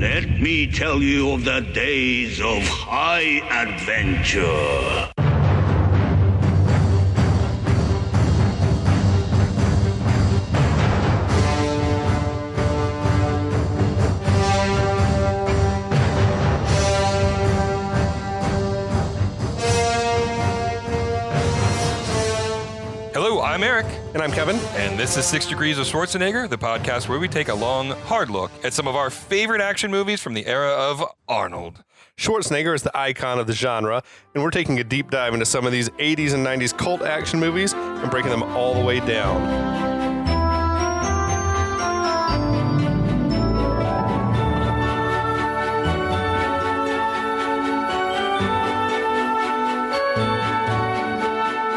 Let me tell you of the days of high adventure. Hello, I'm Eric. And I'm Kevin. And this is 6 Degrees of Schwarzenegger, the podcast where we take a long, hard look at some of our favorite action movies from the era of Arnold. Schwarzenegger is the icon of the genre, and we're taking a deep dive into some of these 80s and 90s cult action movies and breaking them all the way down.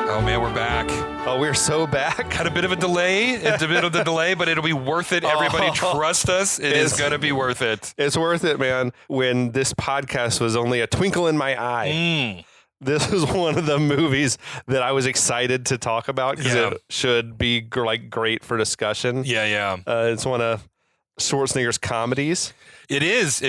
Oh man, we're back. Oh, we're so back. Had a bit of a delay. It's a bit of the delay, but it'll be worth it. Everybody trust us. It is going to be worth it. It's worth it, man. When this podcast was only a twinkle in my eye. This is one of the movies that I was excited to talk about because it should be great for discussion. Yeah. It's one of Schwarzenegger's comedies. It is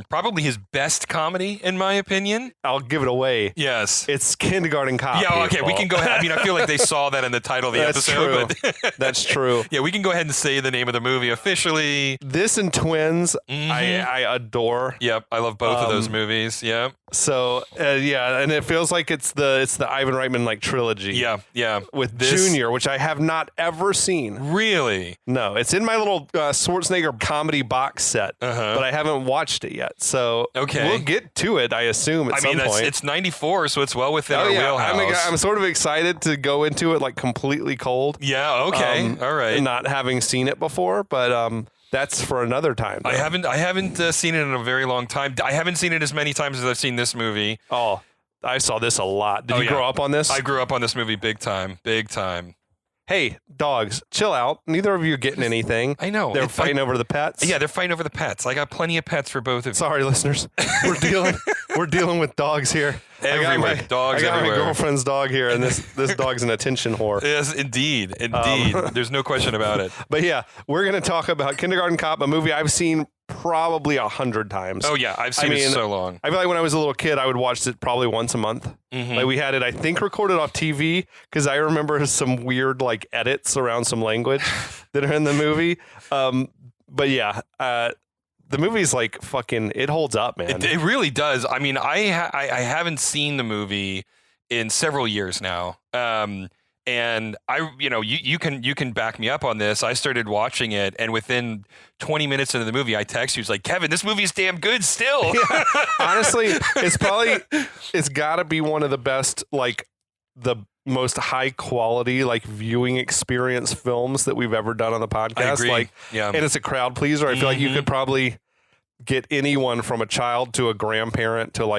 probably his best comedy, in my opinion. I'll give it away. Yes. It's Kindergarten Cop. Yeah, okay, people. we can go ahead. I mean, I feel like they saw that in the title of the episode. True. But That's true. Yeah, we can go ahead and say the name of the movie officially. This and Twins, I adore. Yep, I love both of those movies. Yep. So and it feels like it's the Ivan Reitman trilogy. Yeah. With Junior, which I have not ever seen. Really? No, it's in my little Schwarzenegger comedy box set, but I haven't watched it yet. So we'll get to it, I assume, at some point. It's 94, so it's well within our wheelhouse. I'm sort of excited to go into it completely cold. Yeah, okay. All right. Not having seen it before, but that's for another time. Though. I haven't seen it in a very long time. I haven't seen it as many times as I've seen this movie. Oh, I saw this a lot. Did you grow up on this? I grew up on this movie big time. Hey, dogs, chill out. Neither of you are getting anything. I know. They're fighting over the pets. Yeah, they're fighting over the pets. I got plenty of pets for both of you. Sorry, listeners. We're dealing with dogs here. Everywhere. Dogs I got everywhere. my girlfriend's dog here, and this dog's an attention whore. Yes, indeed. There's no question about it. But yeah, we're going to talk about Kindergarten Cop, a movie I've seen probably 100 times. Oh yeah, I've seen it so long. I feel like when I was a little kid, I would watch it probably once a month. Like we had it, I think, recorded off TV because I remember some weird edits around some language that are in the movie. But yeah, the movie's fucking. It holds up, man. It really does. I mean, I haven't seen the movie in several years now. And you can back me up on this. I started watching it, and within 20 minutes into the movie, I text you. It's like, Kevin, this movie's damn good still. Yeah. Honestly, it's got to be one of the best, the most high quality, viewing experience films that we've ever done on the podcast. I agree. And it's a crowd pleaser. I feel like you could probably get anyone from a child to a grandparent to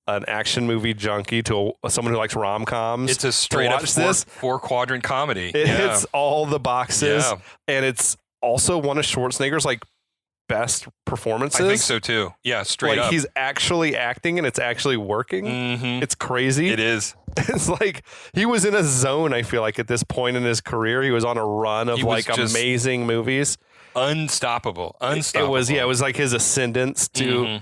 an action movie junkie to someone who likes rom-coms. It's a straight up four quadrant comedy. It hits all the boxes, and it's also one of Schwarzenegger's best performances. I think so too. Yeah, straight up. He's actually acting and it's actually working. It's crazy. It is. It's he was in a zone, I feel like, at this point in his career. He was on a run of amazing movies. Unstoppable. It was his ascendance to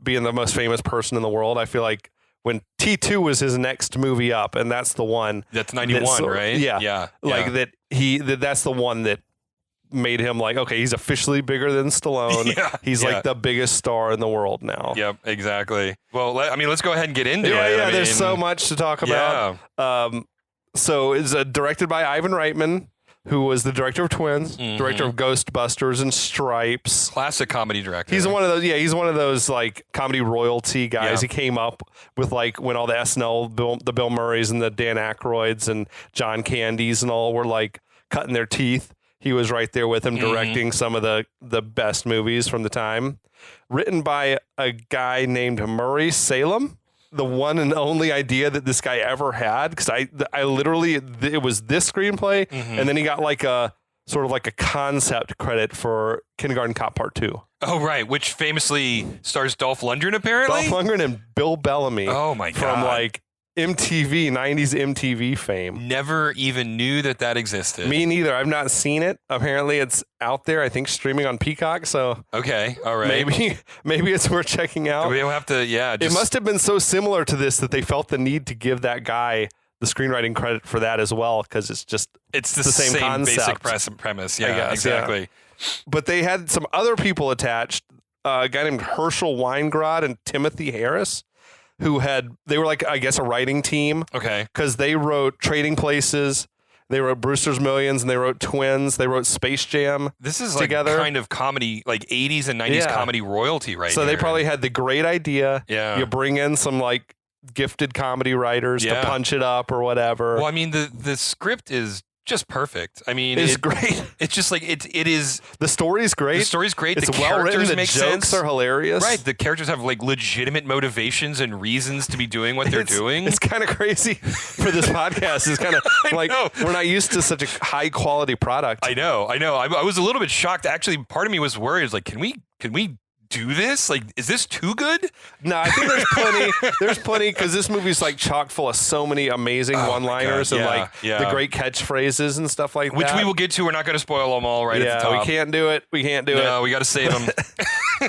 being the most famous person in the world. I feel like when T2 was his next movie up, and that's the one. That's 91, right? Yeah. That's the one that made him okay, he's officially bigger than Stallone. He's the biggest star in the world now. Yep, exactly. Well, let's go ahead and get into it. Yeah, there's so much to talk about. So it's directed by Ivan Reitman, who was the director of Twins, director of Ghostbusters and Stripes. Classic comedy director. He's one of those. Yeah, he's one of those comedy royalty guys. He came up with when all the SNL, the Bill Murrays and the Dan Aykroyds and John Candys and all were cutting their teeth. He was right there with him directing some of the best movies from the time. Written by a guy named Murray Salem. The one and only idea that this guy ever had, because I literally, it was this screenplay, and then he got a sort of a concept credit for Kindergarten Cop Part 2. Oh, right, which famously stars Dolph Lundgren, apparently? Dolph Lundgren and Bill Bellamy. Oh, my God. From MTV, 90s MTV fame. Never even knew that existed. Me neither. I've not seen it. Apparently it's out there, I think streaming on Peacock, so Okay, all right. maybe it's worth checking out. We'll have to, It must have been so similar to this that they felt the need to give that guy the screenwriting credit for that as well, because it's the same concept. basic premise. Yeah, guess, exactly. Yeah. But they had some other people attached, a guy named Herschel Weingrod and Timothy Harris, they were like, I guess, a writing team. Okay. Because they wrote Trading Places, they wrote Brewster's Millions, and they wrote Twins. They wrote Space Jam. This is together. Like kind of comedy, like 80s and 90s comedy royalty right So here. they probably had the great idea. Yeah. You bring in some like gifted comedy writers to punch it up or whatever. Well, I mean, the script is just perfect. I mean, it's great. It's just like it is. The story's great. The story's great. It's the well written. characters The make jokes sense. are hilarious. Right. The characters have like legitimate motivations and reasons to be doing what they're doing. It's kind of crazy for this podcast. It's kind of like we're not used to such a high quality product. I know. I was a little bit shocked. Actually, part of me was worried. I was like, can we do this? Like, is this too good? No, I think there's plenty. There's plenty because this movie's like chock full of so many amazing one-liners and like the great catchphrases and stuff like Which that. we will get to. We're not going to spoil them all at the top. We can't do it. We can't do it. No, we got to save them.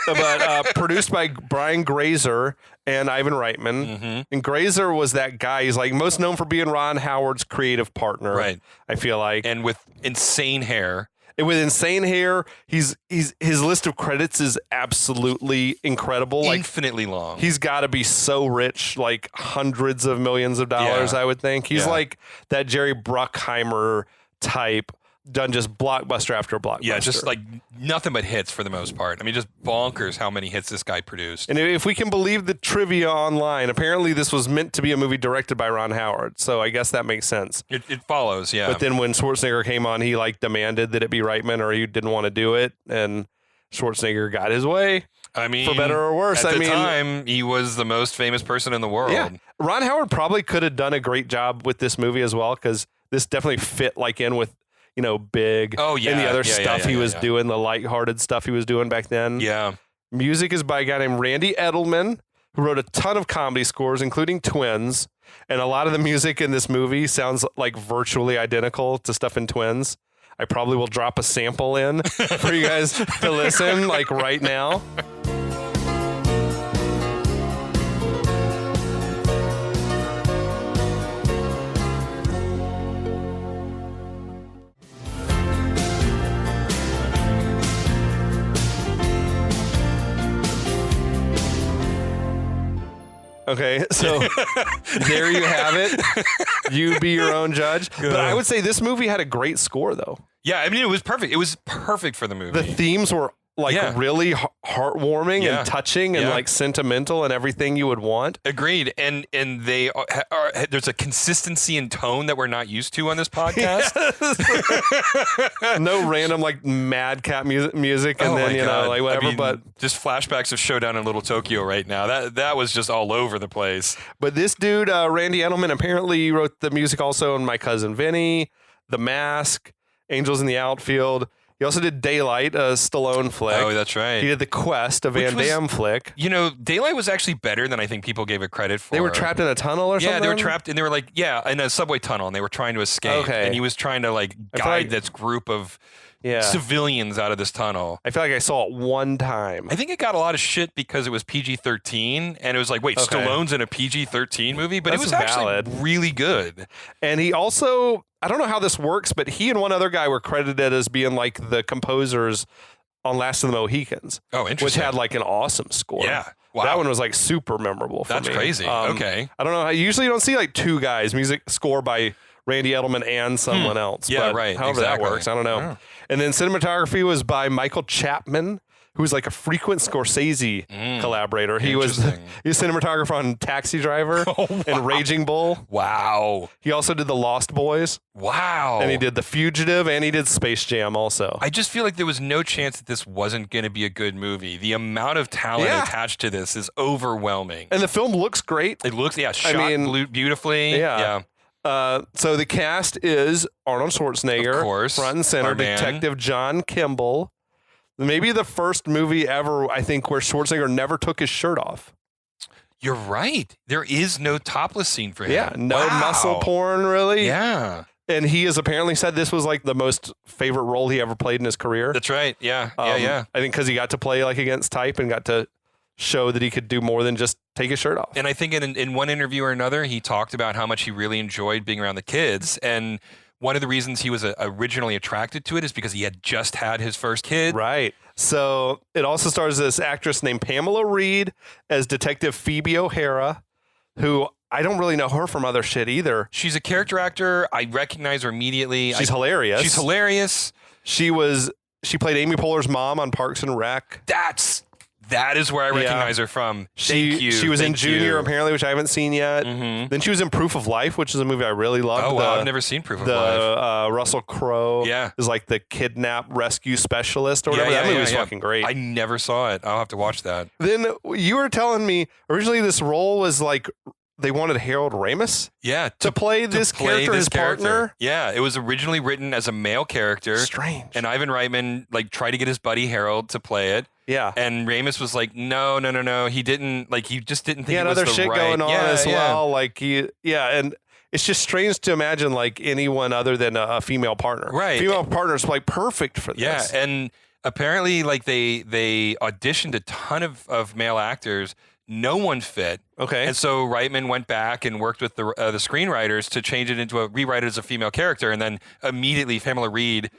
But produced by Brian Grazer and Ivan Reitman. Mm-hmm. And Grazer was that guy. He's like most known for being Ron Howard's creative partner. Right. I feel like. And with insane hair. And with insane hair, his list of credits is absolutely incredible. Infinitely long. He's got to be so rich, like hundreds of millions of dollars, I would think. He's like that Jerry Bruckheimer type, done just blockbuster after blockbuster. Yeah, just like nothing but hits for the most part. I mean, just bonkers how many hits this guy produced. And if we can believe the trivia online, apparently this was meant to be a movie directed by Ron Howard. So I guess that makes sense. It follows, yeah. But then when Schwarzenegger came on, he like demanded that it be Reitman, or he didn't want to do it. And Schwarzenegger got his way. I mean, for better or worse. At the time, he was the most famous person in the world. Yeah. Ron Howard probably could have done a great job with this movie as well, because this definitely fit like in with, you know, Big and the other stuff he was doing, the lighthearted stuff he was doing back then. Yeah. Music is by a guy named Randy Edelman, who wrote a ton of comedy scores, including Twins. And a lot of the music in this movie sounds like virtually identical to stuff in Twins. I probably will drop a sample in for you guys to listen, like right now. Okay, so there you have it. You be your own judge. But I would say this movie had a great score, though. Yeah, I mean, it was perfect. It was perfect for the movie. The themes were like really heartwarming and touching and like sentimental and everything you would want. Agreed. And they are there's a consistency in tone that we're not used to on this podcast. No random like madcap music and then you know like whatever. I mean, but just flashbacks of Showdown in Little Tokyo right now. That was just all over the place. But this dude, Randy Edelman, apparently wrote the music also in My Cousin Vinny, The Mask, Angels in the Outfield. He also did Daylight, a Stallone flick. Oh, that's right. He did The Quest, a Van Damme flick. You know, Daylight was actually better than I think people gave it credit for. They were trapped in a tunnel or something? Yeah, they were trapped, and they were like, in a subway tunnel, and they were trying to escape. Okay. And he was trying to like guide this group of civilians out of this tunnel. I feel like I saw it one time. I think it got a lot of shit because it was PG-13, and it was like, wait, Stallone's in a PG-13 movie? But That's it was valid. Actually really good. And he also, I don't know how this works, but he and one other guy were credited as being like the composers on Last of the Mohicans. Oh, interesting. Which had like an awesome score. Yeah. Wow. That one was like super memorable for me. That's crazy. Okay. I don't know. Usually you don't see like two guys, music score by Randy Edelman and someone else. Yeah, but right. However that works, I don't know. Yeah. And then cinematography was by Michael Chapman, who's like a frequent Scorsese collaborator. He was a cinematographer on Taxi Driver and Raging Bull. Wow. He also did The Lost Boys. Wow. And he did The Fugitive, and he did Space Jam also. I just feel like there was no chance that this wasn't going to be a good movie. The amount of talent attached to this is overwhelming. And the film looks great. It looks, shot beautifully. Yeah. So the cast is Arnold Schwarzenegger, of course, front and center, Detective John Kimball. Maybe the first movie ever, I think, where Schwarzenegger never took his shirt off. You're right. There is no topless scene for him. Yeah, no Wow. muscle porn, really. Yeah, And he has apparently said this was like the most favorite role he ever played in his career. that's right. Yeah, yeah. I think because he got to play like against type and got to show that he could do more than just take his shirt off. And I think in one interview or another, he talked about how much he really enjoyed being around the kids. And one of the reasons he was originally attracted to it is because he had just had his first kid. Right. So it also stars this actress named Pamela Reed as Detective Phoebe O'Hara, who I don't really know her from other shit either. She's a character actor. I recognize her immediately. She's hilarious. She's hilarious. She played Amy Poehler's mom on Parks and Rec. That is where I recognize her from. Thank you. She was in Thank Junior, you. apparently, which I haven't seen yet. Mhm. Then she was in Proof of Life, which is a movie I really loved. Oh, wow. I've never seen Proof of Life. Russell Crowe is like the kidnap rescue specialist or whatever. That movie was fucking great. I never saw it. I'll have to watch that. Then you were telling me originally this role was like they wanted Harold Ramis to play this character, his partner. Yeah, it was originally written as a male character. Strange. And Ivan Reitman tried to get his buddy Harold to play it. Yeah. And Ramis was like, no. He didn't he just didn't think he had it was other the shit right. going on as yeah. well. Like and it's just strange to imagine like anyone other than a female partner. Right. Female partner's like perfect for this. Yeah, and apparently like they auditioned a ton of male actors. No one fit. Okay. And so Reitman went back and worked with the screenwriters to change it into rewrite it as a female character, and then immediately Pamela Reed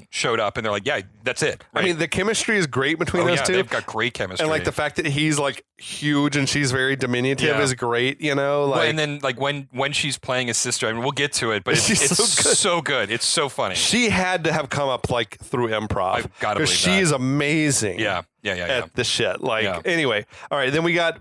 showed up, and they're like, yeah, that's it. Right? I mean, the chemistry is great between those two. They've got great chemistry. And like the fact that he's like huge and she's very diminutive is great, you know? Like, well, and then like when she's playing his sister, I mean, we'll get to it, but it's so good. It's so funny. She had to have come up like through improv. I've got to believe she is amazing. Yeah. At the shit. Like anyway, all right. Then we got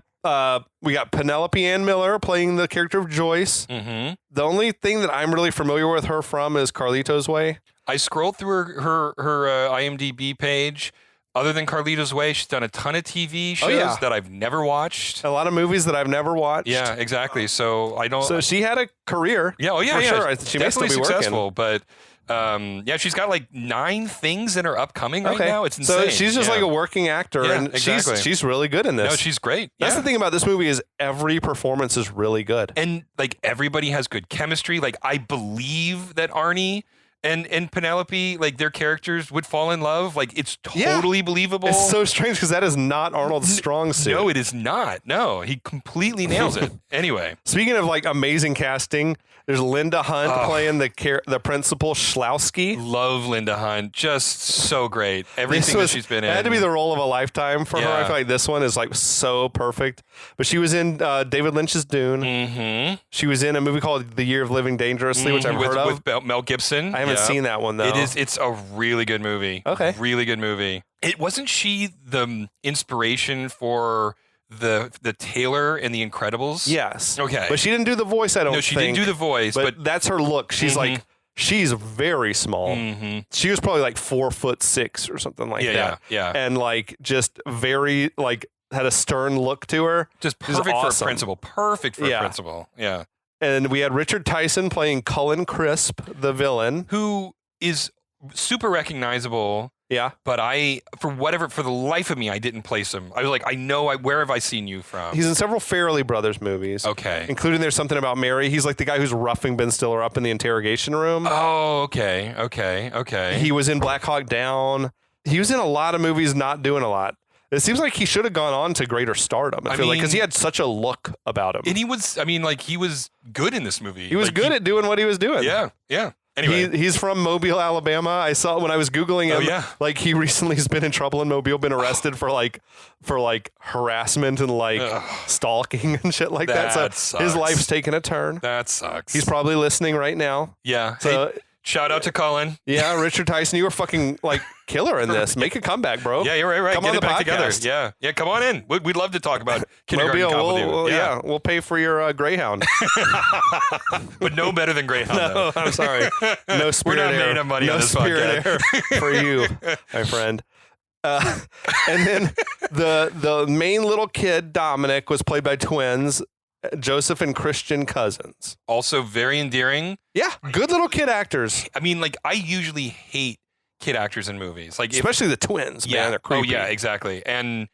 Penelope Ann Miller playing the character of Joyce. Mm-hmm. The only thing that I'm really familiar with her from is Carlito's Way. I scrolled through her IMDb page. Other than Carlito's Way, she's done a ton of TV shows that I've never watched. A lot of movies that I've never watched. Yeah, exactly. So I don't. So she had a career. Yeah. Oh yeah. For yeah. sure. She may still be successful, working. but she's got like 9 things that are upcoming right now. It's insane. So she's just like a working actor, and exactly. she's really good in this. No, she's great. That's the thing about this movie is every performance is really good, and like everybody has good chemistry. Like I believe that Arnie and Penelope, like their characters would fall in love. Like it's totally believable. It's so strange because that is not Arnold's strong suit. No, it is not. No, he completely nails it. Anyway, speaking of like amazing casting, there's Linda Hunt playing the principal Schlowski. Love Linda Hunt, just so great. Everything that she's been in. It had to be the role of a lifetime for her. I feel like this one is like so perfect. But she was in David Lynch's Dune. Mm-hmm. She was in a movie called The Year of Living Dangerously, which I've heard of with Mel Gibson. I haven't seen that one though. It's a really good movie. Okay, really good movie. It wasn't she the inspiration for the Taylor in The Incredibles? Yes. Okay. But she didn't do the voice, I don't think. No, she didn't do the voice, but that's her look. She's like, she's very small. Mm-hmm. She was probably like 4'6" or something like that. Yeah. And like just very like had a stern look to her. Just perfect for a principal. Perfect for a principal. Yeah. And we had Richard Tyson playing Cullen Crisp, the villain. Who is super recognizable. Yeah. But for the life of me, I didn't place him. I was like, where have I seen you from? He's in several Farrelly Brothers movies. Okay. Including There's Something About Mary. He's like the guy who's roughing Ben Stiller up in the interrogation room. Oh, okay. He was in Black Hawk Down. He was in a lot of movies not doing a lot. It seems like he should have gone on to greater stardom. I feel like because he had such a look about him. And he was good in this movie. He was good at doing what he was doing. Yeah. Anyway, he's from Mobile, Alabama. I saw when I was Googling him. Like he recently has been in trouble in Mobile, been arrested for harassment and like stalking and shit like that. So sucks. His life's taken a turn. That sucks. He's probably listening right now. Yeah. So shout out to Cullen. Yeah, Richard Tyson, you were fucking like killer in this. Make a comeback, bro. Yeah, you're right. Come Get on it the back podcast. together. Yeah, come on in. We'd love to talk about Kindergarten Mobile, Cop with you. We'll pay for your Greyhound. But no better than Greyhound. No, I'm sorry. No Spirit We're not Air. made of money no on this Spirit podcast. Air for you, my friend. And then the main little kid, Dominic, was played by twins, Joseph and Christian Cousins. Also very endearing. Yeah, good little kid actors. I mean, like I usually hate kid actors in movies, like especially the twins. Man, they're creepy. Oh yeah, exactly. And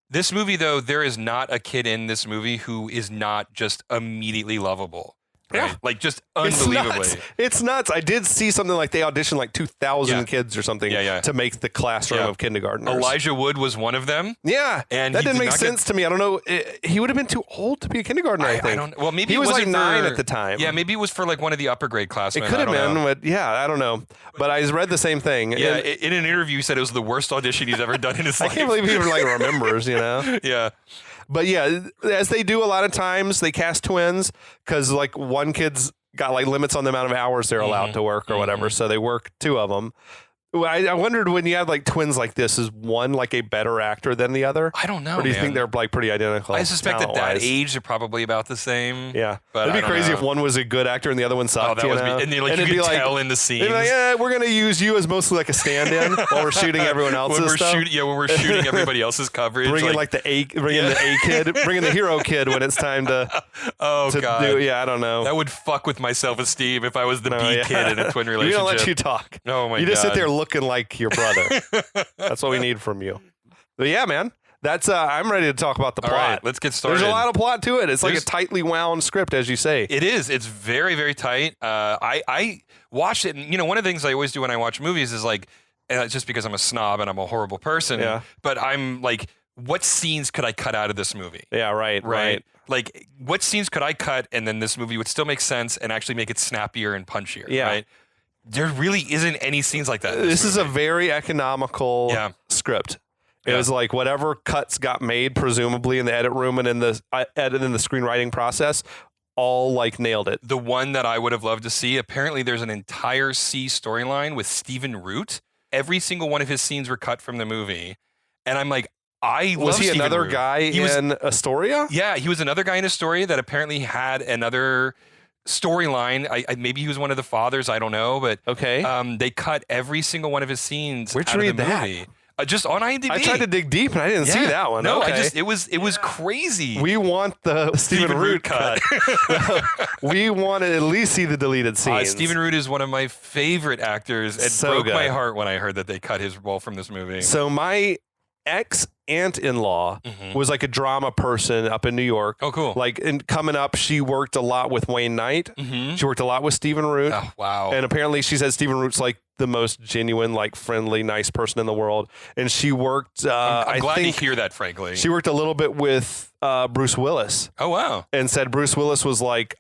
This movie, though, there is not a kid in this movie who is not just immediately lovable. Right? Yeah. Like just It's unbelievably. nuts. It's nuts. I did see something like they auditioned like 2,000 Yeah. kids or something Yeah. to make the classroom Yeah. of kindergartners. Elijah Wood was one of them. Yeah, And that he didn't did make not get- sense to me. I don't know. He would have been too old to be a kindergartner. I think. I don't. Well, maybe he it was like wasn't 9 for- at the time. Yeah, maybe it was for like one of the upper grade classmen. it could have I don't been, know. but yeah, I don't know. But I read the same thing. Yeah, And in an interview, he said it was the worst audition he's ever done in his I life. can't believe he even like remembers. You know. Yeah. But yeah, as they do a lot of times, they cast twins because like one kid's got like limits on the amount of hours they're allowed to work or whatever. So they work 2 of them. I wondered when you have like twins like this, is one like a better actor than the other? I don't know. Or do you man. think they're like pretty identical? I suspect at that talent-wise? age they're probably about the same. Yeah, but it'd I be don't crazy know. if one was a good actor and the other one sucked. Oh, that you was know? and you it'd could be like, tell in the they'd scenes. be like, yeah, we're gonna use you as mostly like a stand-in while we're shooting everyone else's when we're stuff. shooting, when we're shooting everybody else's coverage. Bring in like, the A kid, bring in the hero kid when it's time to oh god, do. Yeah, I don't know. that would fuck with my self-esteem if I was the No, B yeah. kid in a twin We relationship. don't let you talk. Oh my You just God. sit there looking like your brother. That's what we need from you. But yeah, man, that's I'm ready to talk about the All plot. right, let's get started. There's a lot of plot to it. It's like a There's- tightly wound script, as you say. It is. It's very, very tight. I watched it, and one of the things I always do when I watch movies is like, just because I'm a snob and I'm a horrible person. Yeah. But I'm like, what scenes could I cut out of this movie? Yeah, right. Like, what scenes could I cut, and then this movie would still make sense and actually make it snappier and punchier? Yeah. Right. There really isn't any scenes like that. in This is a movie. very economical Yeah. script. It Yeah. was like whatever cuts got made, presumably in the edit room and in the edit in the screenwriting process, all like nailed it. The one that I would have loved to see. Apparently, there's an entire C storyline with Stephen Root. Every single one of his scenes were cut from the movie, and I'm like, I Was love he Stephen another Root. guy He was- in Astoria? Yeah, he was another guy in Astoria that apparently had another storyline. Maybe he was one of the fathers. I don't know, but Okay. they cut every single one of his scenes Where'd out you of the read that? movie. Just on IMDb. I tried to dig deep and I didn't see Yeah. that one. No, okay. it was crazy. We want the Stephen Root cut. We want to at least see the deleted scenes. Stephen Root is one of my favorite actors. It So broke my good. heart when I heard that they cut his role from this movie. So my ex-aunt-in-law was like a drama person up in New York. Oh, cool. Like coming up, she worked a lot with Wayne Knight. She worked a lot with Stephen Root. Oh, wow. And apparently she said Stephen Root's like the most genuine, like friendly, nice person in the world. And she worked, I'm I glad think to hear that, frankly. she worked a little bit with Bruce Willis Oh, wow. and said Bruce Willis was like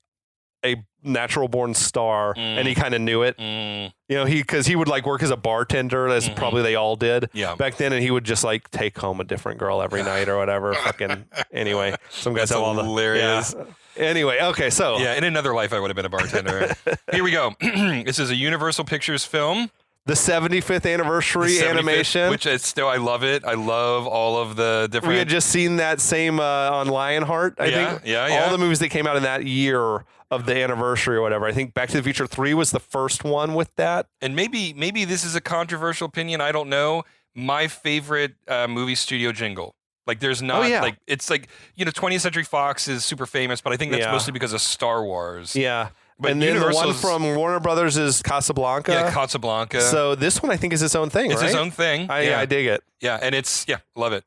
a natural born star and he kind of knew it. Mm, You know, because he would like work as a bartender, as probably they all did Yeah. back then, and he would just like take home a different girl every night or whatever. Fucking anyway, some guys That's have all the hilarious. Yeah. Anyway, okay, so yeah, in another life, I would have been a bartender. Here we go. This is a Universal Pictures film. the 75th anniversary The 75th, animation. which is still, I love it. I love all of the different. we had just seen that same on Lionheart. I Yeah, think yeah. all the movies that came out in that year of the anniversary or whatever. I think Back to the Future 3 was the first one with that. And maybe this is a controversial opinion. I don't know. My favorite movie studio jingle. Like there's not yeah. like it's like 20th Century Fox is super famous, but I think that's Yeah. mostly because of Star Wars. Yeah. But and then the one Universal's- from Warner Brothers is Casablanca. Yeah, Casablanca. So this one I think is its own thing, it's right? his own thing. I dig it. Yeah, and it's love it.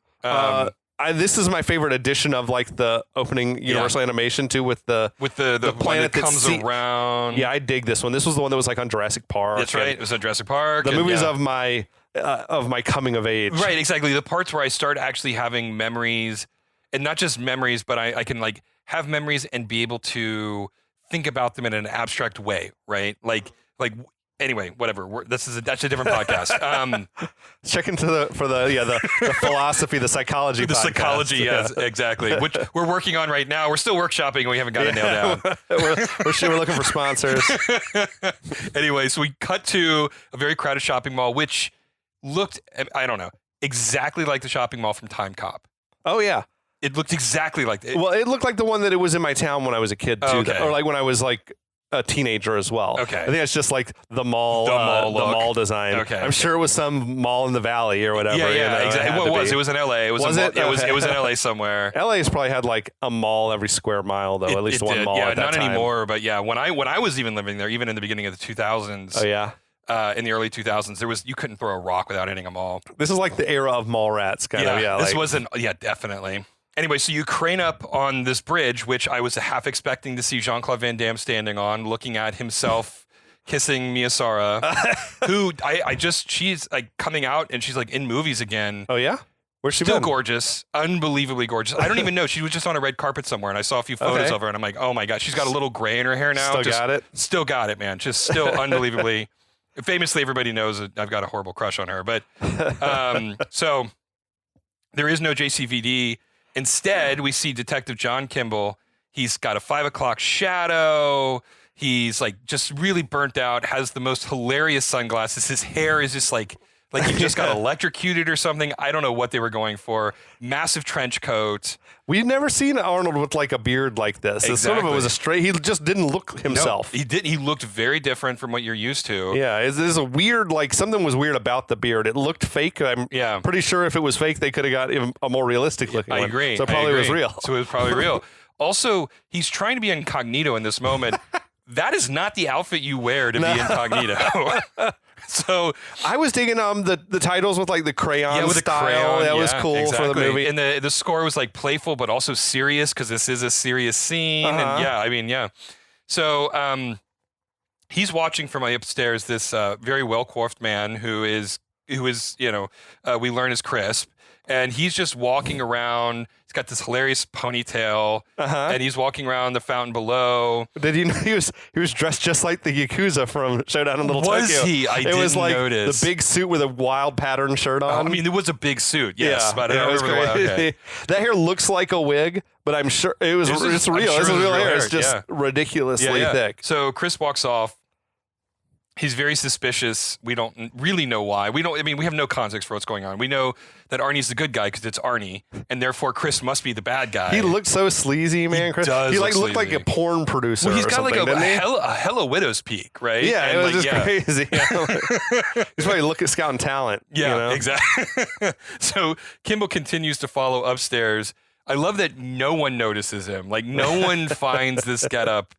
This is my favorite edition of like the opening Universal Animation too, with the with the the one planet that that comes see- around. yeah, I dig this one. This was the one that was like on Jurassic Park. that's and right. It was at Jurassic Park. The and, movies yeah. of my coming of age. Right, exactly. The parts where I start actually having memories, and not just memories, but I can like have memories and be able to think about them in an abstract way, right? Like anyway, whatever. That's a different podcast. Check into the philosophy, the psychology. The podcast. psychology, yes, exactly. Which we're working on right now. We're still workshopping, and we haven't got it nailed down. we're looking for sponsors. Anyway, so we cut to a very crowded shopping mall, which looked, I don't know, exactly like the shopping mall from Time Cop. Oh yeah. It looked exactly like it. Well, it looked like the one that it was in my town when I was a kid too, Oh, okay. or like when I was like a teenager as well. Okay. I think it's just like the mall, The mall the look. mall design. Okay, I'm okay. sure it was some mall in the valley or whatever. Yeah, exactly. had Well, to it was. be. It was in LA. It was. Was a it? Mall, it was. Okay. It was in LA somewhere. LA's probably had like a mall every square mile, though. At least It one did. mall. Yeah, at that not time. anymore. But yeah, when I was even living there, even in the beginning of the 2000s. Oh yeah. in the early 2000s. You couldn't throw a rock without hitting a mall. This is like the era of Mallrats, kind of. Yeah, this wasn't. Yeah, definitely. Anyway, so you crane up on this bridge, which I was half expecting to see Jean-Claude Van Damme standing on, looking at himself kissing Miyasara, who she's like coming out and she's like in movies again. Oh yeah, where's she still been? Gorgeous, unbelievably gorgeous. I don't even know. She was just on a red carpet somewhere, and I saw a few photos of her, and I'm like, oh my god, she's got a little gray in her hair now. Still got it, man. Just still unbelievably. Famously, everybody knows that I've got a horrible crush on her, but so there is no JCVD. Instead, we see Detective John Kimball. He's got a 5 o'clock shadow. He's like just really burnt out, has the most hilarious sunglasses. His hair is just like he just got electrocuted or something. I don't know what they were going for. Massive trench coat. We've never seen Arnold with like a beard like this. Exactly. Sort of it was a straight. He just didn't look himself. No, he did. He looked very different from what you're used to. Yeah, it is a weird. Like something was weird about the beard. It looked fake. I'm pretty sure if it was fake, they could have got even a more realistic looking one. I agree. So it probably was real. So it was probably real. Also, he's trying to be incognito in this moment. That is not the outfit you wear to be incognito. So I was digging the titles with like the crayon with style. The crayon, that was cool for the movie. And the score was like playful but also serious because this is a serious scene. And So he's watching from upstairs this very well coiffed man who is we learn is Crisp. And he's just walking around. He's got this hilarious ponytail, and he's walking around the fountain below. Did you know he was dressed just like the Yakuza from Showdown in Little Tokyo? Was he? I didn't was like notice. The big suit with a wild pattern shirt on. I mean, it was a big suit, yes, but I don't remember the one. Okay. That hair looks like a wig, but I'm sure it's real. Sure it's real hair. It's just ridiculously thick. So Chris walks off. He's very suspicious. We don't really know why. We have no context for what's going on. We know that Arnie's the good guy because it's Arnie, and therefore Chris must be the bad guy. He looked so sleasy, man. Chris. He looked like a porn producer. Well, he's got like a hella widow's peak, right? Yeah, and it was just crazy. He's probably scouting talent. Yeah, exactly. So Kimball continues to follow upstairs. I love that no one notices him. Like no one finds this getup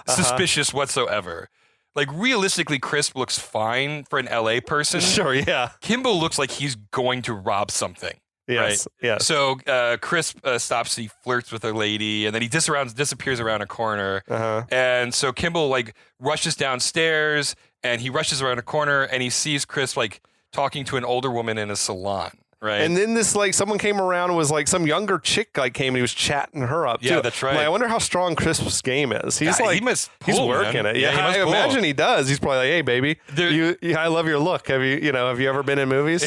suspicious whatsoever. Like, realistically, Crisp looks fine for an LA person. Sure, yeah. Kimball looks like he's going to rob something. Yes, right? yes. So Crisp stops, he flirts with a lady, and then he disappears around a corner. And so Kimball, like, rushes downstairs, and he rushes around a corner, and he sees Crisp, like, talking to an older woman in a salon. Right. And then this, like, someone came around and was like, some younger chick, like, came and he was chatting her up, too. Yeah, that's right. Like, I wonder how strong Crisp's game is. He's he must pull, he's working it. Yeah, I imagine he does. He's probably like, hey, baby, I love your look. Have you ever been in movies?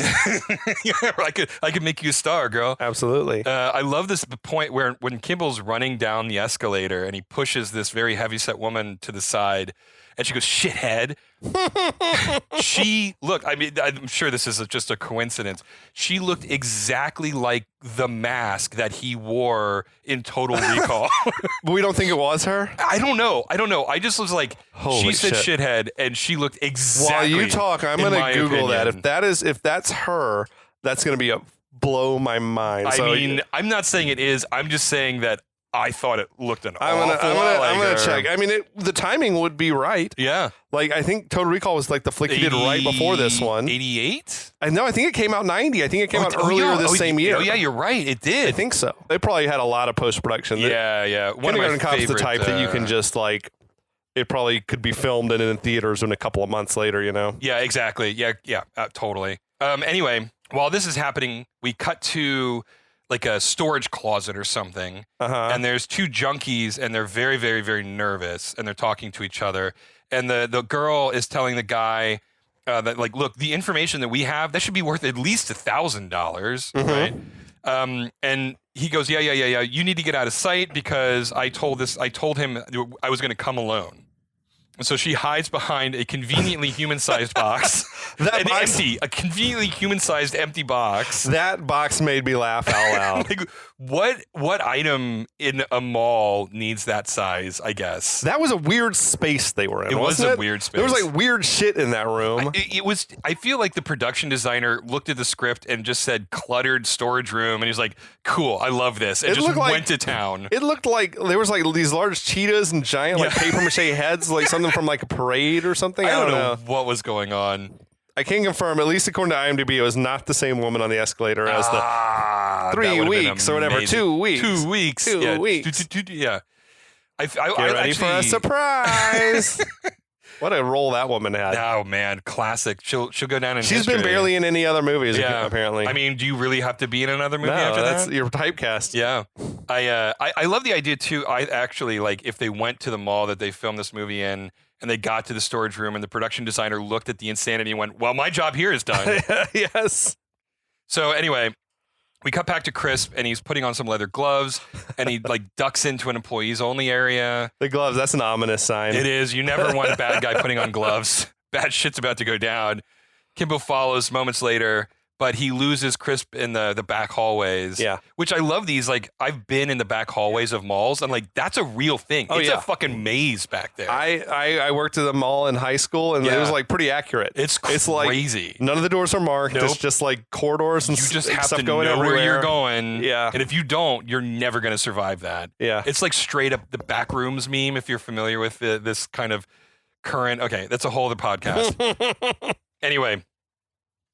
Yeah, I could make you a star, girl. Absolutely. I love this point where when Kimball's running down the escalator and he pushes this very heavyset woman to the side, and she goes, shithead. She looked, I mean, I'm sure this is just a coincidence. She looked exactly like the mask that he wore in Total Recall. But we don't think it was her? I don't know. I just was like, she said shithead, and she looked exactly. While you talk, I'm going to Google that. If that's her, that's going to blow my mind. I mean, I'm not saying it is. I'm just saying that I thought it looked an awful lot I'm gonna check. I mean, the timing would be right. Yeah. Like, I think Total Recall was like the flick he did right before this one. 88? I think it came out 90. I think it came out earlier this same year. Oh, yeah, you're right. It did. I think so. They probably had a lot of post-production. Yeah. Kindergarten Cop's the type that you can just, like, it probably could be filmed and in theaters in a couple of months later, you know? Yeah, exactly. Yeah, totally. Anyway, while this is happening, we cut to like a storage closet or something. And there's two junkies, and they're very, very, very nervous, and they're talking to each other. And the girl is telling the guy that, like, look, the information that we have, that should be worth at least $1,000, right? And he goes, yeah. You need to get out of sight because I told him I was going to come alone. And so she hides behind a conveniently human-sized box. A conveniently human-sized empty box. That box made me laugh out loud. Like, what item in a mall needs that size, I guess? That was a weird space they were in. It was a weird space. There was like weird shit in that room. I feel like the production designer looked at the script and just said cluttered storage room, and he's like, cool, I love this. And just went to town. It looked like there was like these large cheetahs and giant like paper mache heads, like something him from like a parade or something. I don't know what was going on. I can confirm, at least according to IMDb, it was not the same woman on the escalator as the 3 weeks or whatever. 2 weeks. 2 weeks. 2 weeks. Yeah. Get ready for a surprise. What a role that woman had. Oh man, classic. She'll go down in She's history. been barely in any other movies, apparently. I mean, do you really have to be in another movie no, after that's that? your typecast. Yeah. I love the idea too. I actually like if they went to the mall that they filmed this movie in and they got to the storage room and the production designer looked at the insanity and went, well, my job here is done. Yes. So anyway, we cut back to Crisp and he's putting on some leather gloves and he like ducks into an employees only area. The gloves, that's an ominous sign. It is. You never want a bad guy putting on gloves. Bad shit's about to go down. Kimbo follows moments later, but he loses Crisp in the back hallways. Yeah. Which I love these. Like, I've been in the back hallways of malls and like, that's a real thing. Oh, it's yeah. a fucking maze back there. I worked at the mall in high school and it was like pretty accurate. It's like crazy. none of the doors are marked. Nope. It's just like corridors and You just have stuff to going know everywhere. where you're going. Yeah. And if you don't, you're never going to survive that. Yeah. It's like straight up the backrooms meme, if you're familiar with this kind of current. Okay, that's a whole other podcast. Anyway,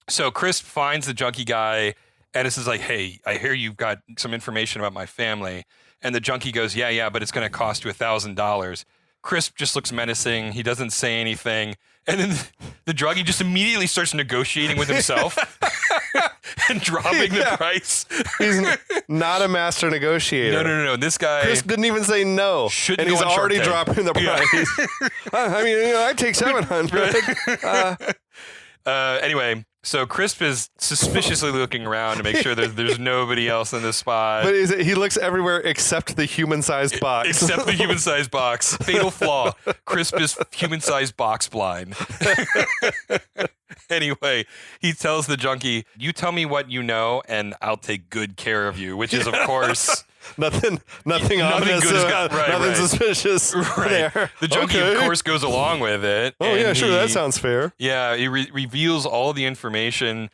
so Crisp finds the junkie guy and this is like, hey, I hear you've got some information about my family. And the junkie goes, yeah, but it's going to cost you $1,000. Crisp just looks menacing. He doesn't say anything. And then the druggie just immediately starts negotiating with himself and dropping the price. He's not a master negotiator. No. This guy Crisp didn't even say no. Shouldn't and he's go on Shark already Tank. dropping the price. I mean, I'd take 700. Anyway, so Crisp is suspiciously looking around to make sure there's nobody else in this spot. But he looks everywhere except the human-sized box. Except the human-sized box. Fatal flaw. Crisp is human-sized box blind. Anyway, he tells the junkie, you tell me what you know and I'll take good care of you, which is, of course... Nothing ominous, good is good. Right, nothing right. suspicious Right. there. The junkie, Okay. of course, goes along with it. Oh, yeah, and sure, that sounds fair. Yeah, he reveals all the information.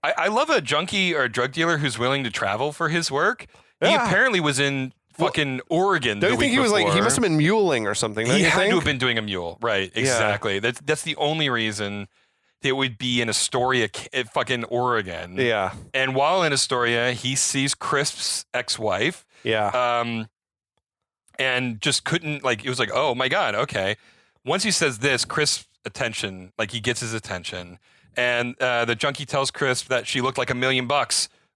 I love a junkie or a drug dealer who's willing to travel for his work. He Yeah. apparently was in fucking Oregon. Don't you think he was like, he must have been muling or something? Don't He you had think? to have been doing a mule. Right, exactly. That's the only reason it would be in Astoria, fucking Oregon. Yeah. And while in Astoria, he sees Crisp's ex-wife. Yeah. And just couldn't, like, it was like, oh my God, okay. Once he says this, Crisp's attention, like he gets his attention. And the junkie tells Crisp that she looked like $1 million,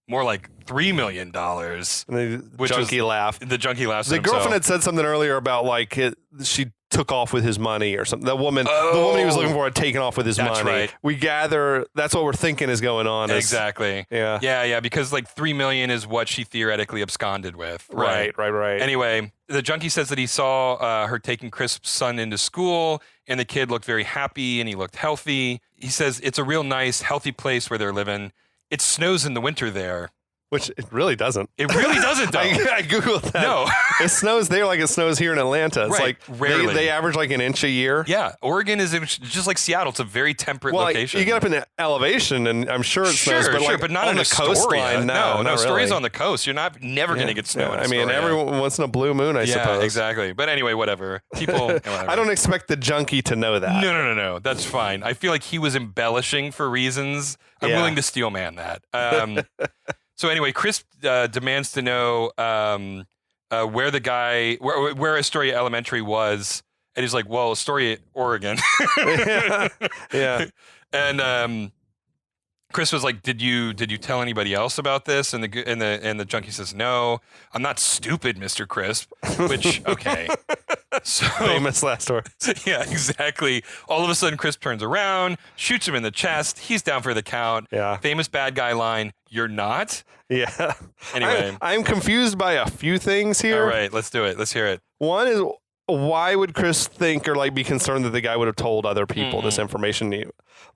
more like $3 million. And the Which junkie was- laughed. The junkie laughs The at girlfriend himself. had said something earlier about like she took off with his money or something. The woman he was looking for had taken off with his That's money. right. We gather that's what we're thinking is going on. Exactly. Yeah. Yeah, because like $3 million is what she theoretically absconded with. Right. Anyway, the junkie says that he saw her taking Crisp's son into school, and the kid looked very happy and he looked healthy. He says it's a real nice, healthy place where they're living. It snows in the winter there. Which it really doesn't. It really doesn't, though. I googled that. No. It snows there like it snows here in Atlanta. It's Right, like rarely. they average like an inch a year. Yeah, Oregon is just like Seattle. It's a very temperate Well, like, location. you get up in the elevation, and I'm sure it snows, but like but not on in the Astoria. coastline. No, not Astoria's really. on the coast. You're never going to get snow. Yeah, in I mean, Astoria. every once in a blue moon, I Yeah, suppose. exactly. But anyway, whatever. People. Whatever. I don't expect the junkie to know that. No. That's fine. I feel like he was embellishing for reasons. I'm Yeah. willing to steel man that. So anyway, Crisp demands to know where the guy, where Astoria Elementary was, and he's like, "Well, Astoria, Oregon." Yeah. And Chris was like, "Did you tell anybody else about this?" And the junkie says, "No, I'm not stupid, Mr. Crisp." Which, okay. So Famous last words. yeah, exactly. All of a sudden, Crisp turns around, shoots him in the chest. He's down for the count. Yeah. Famous bad guy line. You're not. Yeah. Anyway. I'm confused by a few things here. All right, let's do it. Let's hear it. One is, why would Chris think or like be concerned that the guy would have told other people this information?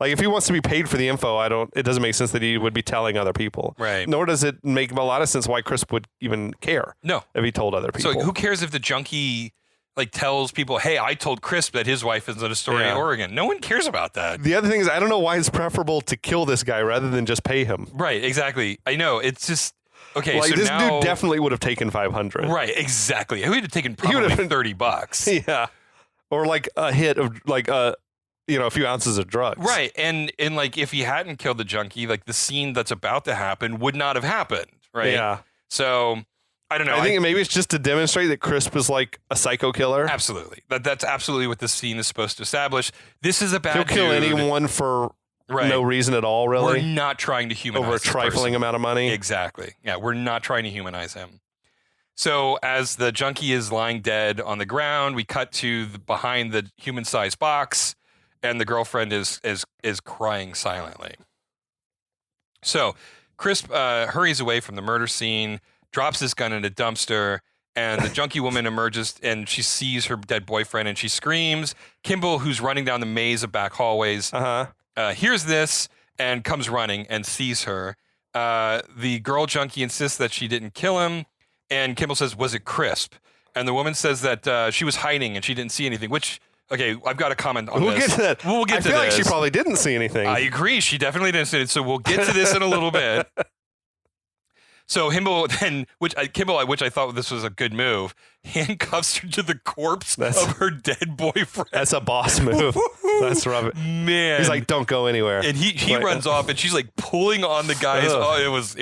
Like, if he wants to be paid for the info, it doesn't make sense that he would be telling other people. Right. Nor does it make a lot of sense why Chris would even care. No. If he told other people. So who cares if the junkie like tells people, "Hey, I told Crisp that his wife is in Astoria, Yeah. Oregon." No one cares about that. The other thing is, I don't know why it's preferable to kill this guy rather than just pay him. Right. Exactly. I know. It's just okay. Like, so this now, dude definitely would have taken 500. Right. Exactly. He would have taken would probably have been- $30. Yeah. or like a hit of like a few ounces of drugs. Right. And like if he hadn't killed the junkie, like the scene that's about to happen would not have happened. Right. Yeah. So I don't know. I think maybe it's just to demonstrate that Crisp is like a psycho killer. Absolutely. That's absolutely what this scene is supposed to establish. This is a bad He'll kill dude. anyone for no reason at all, really. We're not trying to humanize over a trifling amount of money. Exactly. Yeah, we're not trying to humanize him. So as the junkie is lying dead on the ground, we cut to behind the human-sized box, and the girlfriend is crying silently. So Crisp hurries away from the murder scene, drops his gun in a dumpster, and the junkie woman emerges, and she sees her dead boyfriend, and she screams. Kimball, who's running down the maze of back hallways, hears this and comes running and sees her. The girl junkie insists that she didn't kill him, and Kimball says, "Was it Crisp?" And the woman says that she was hiding and she didn't see anything, which, okay, I've got a comment on this. We'll get to that. We'll get to this. I feel like she probably didn't see anything. I agree. She definitely didn't see it. So we'll get to this in a little bit. So Kimball then, which I thought this was a good move, handcuffs her to the corpse of her dead boyfriend. That's a boss move. That's rubbish. Man, he's like, "Don't go anywhere." And he runs off, and she's like pulling on the guy's. Oh, it was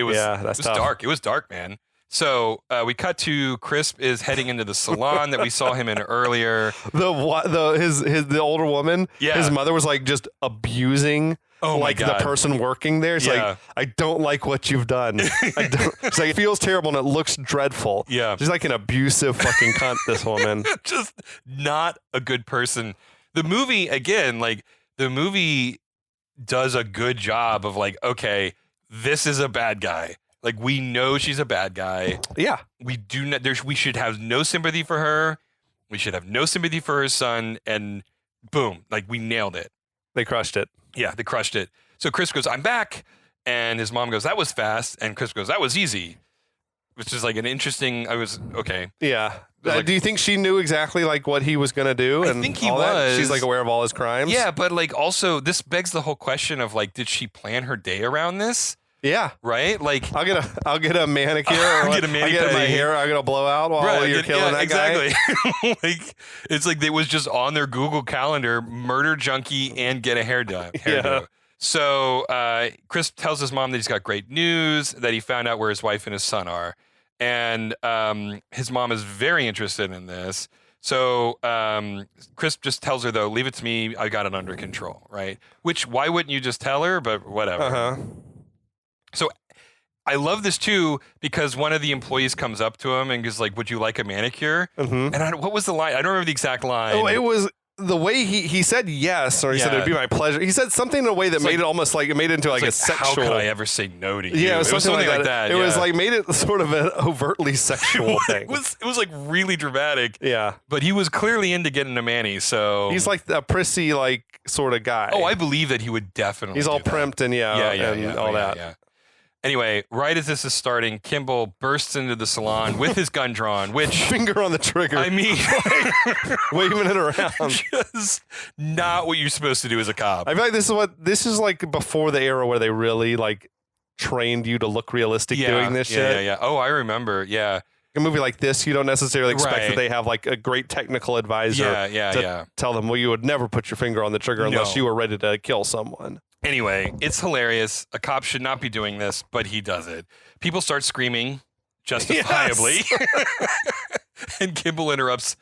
dark. It was dark, man. So we cut to Crisp is heading into the salon that we saw him in earlier. The older woman. Yeah. His mother was like just abusing. The person working there. It's like, "I don't like what you've done." It's like, it feels terrible and it looks dreadful. Yeah. She's like an abusive fucking cunt, this woman. Just not a good person. The movie, again, like the movie does a good job of like, okay, this is a bad guy. Like, we know she's a bad guy. Yeah. We do not, we should have no sympathy for her. We should have no sympathy for her son. And boom, like we nailed it. They crushed it. Yeah, they crushed it. So Crisp goes, "I'm back." And his mom goes, "That was fast." And Crisp goes, "That was easy." Which is like an interesting, okay. Yeah. Like, do you think she knew exactly like what he was going to do? I think he was. That? She's like aware of all his crimes. Yeah, but like also this begs the whole question of like, did she plan her day around this? Yeah. Right? Like I'll get a manicure. I'll get a mani-pedi. I get my hair. I get a blowout while you're killing that guy. Exactly. Like it's like it was just on their Google Calendar: murder junkie and get a hairdo. Yeah. So Crisp tells his mom that he's got great news, that he found out where his wife and his son are, and his mom is very interested in this. So Crisp just tells her, though, "Leave it to me. I got it under control." Right? Which, why wouldn't you just tell her? But whatever. So I love this too because one of the employees comes up to him and is like, "Would you like a manicure?" And what was the line? I don't remember the exact line. Oh, it was the way he said yes, or he said it'd be my pleasure. He said something in a way that made it almost like it made it into like a sexual. How could I ever say no to you? Yeah, it was something like that. It was like made it sort of an overtly sexual thing. It was like really dramatic. Yeah, but he was clearly into getting a mani. So he's like a prissy like sort of guy. Oh, I believe that he would definitely. He's all primped and all that. Yeah. Anyway, right as this is starting, Kimball bursts into the salon with his gun drawn, which... Finger on the trigger. I mean... waving it around. Just not what you're supposed to do as a cop. I feel like this is like before the era where they really like trained you to look realistic doing this shit. Yeah. Oh, I remember. Yeah. A movie like this, you don't necessarily expect that they have like a great technical advisor to tell them, well, you would never put your finger on the trigger unless you were ready to kill someone. Anyway, it's hilarious. A cop should not be doing this, but he does it. People start screaming, justifiably. And Kimball interrupts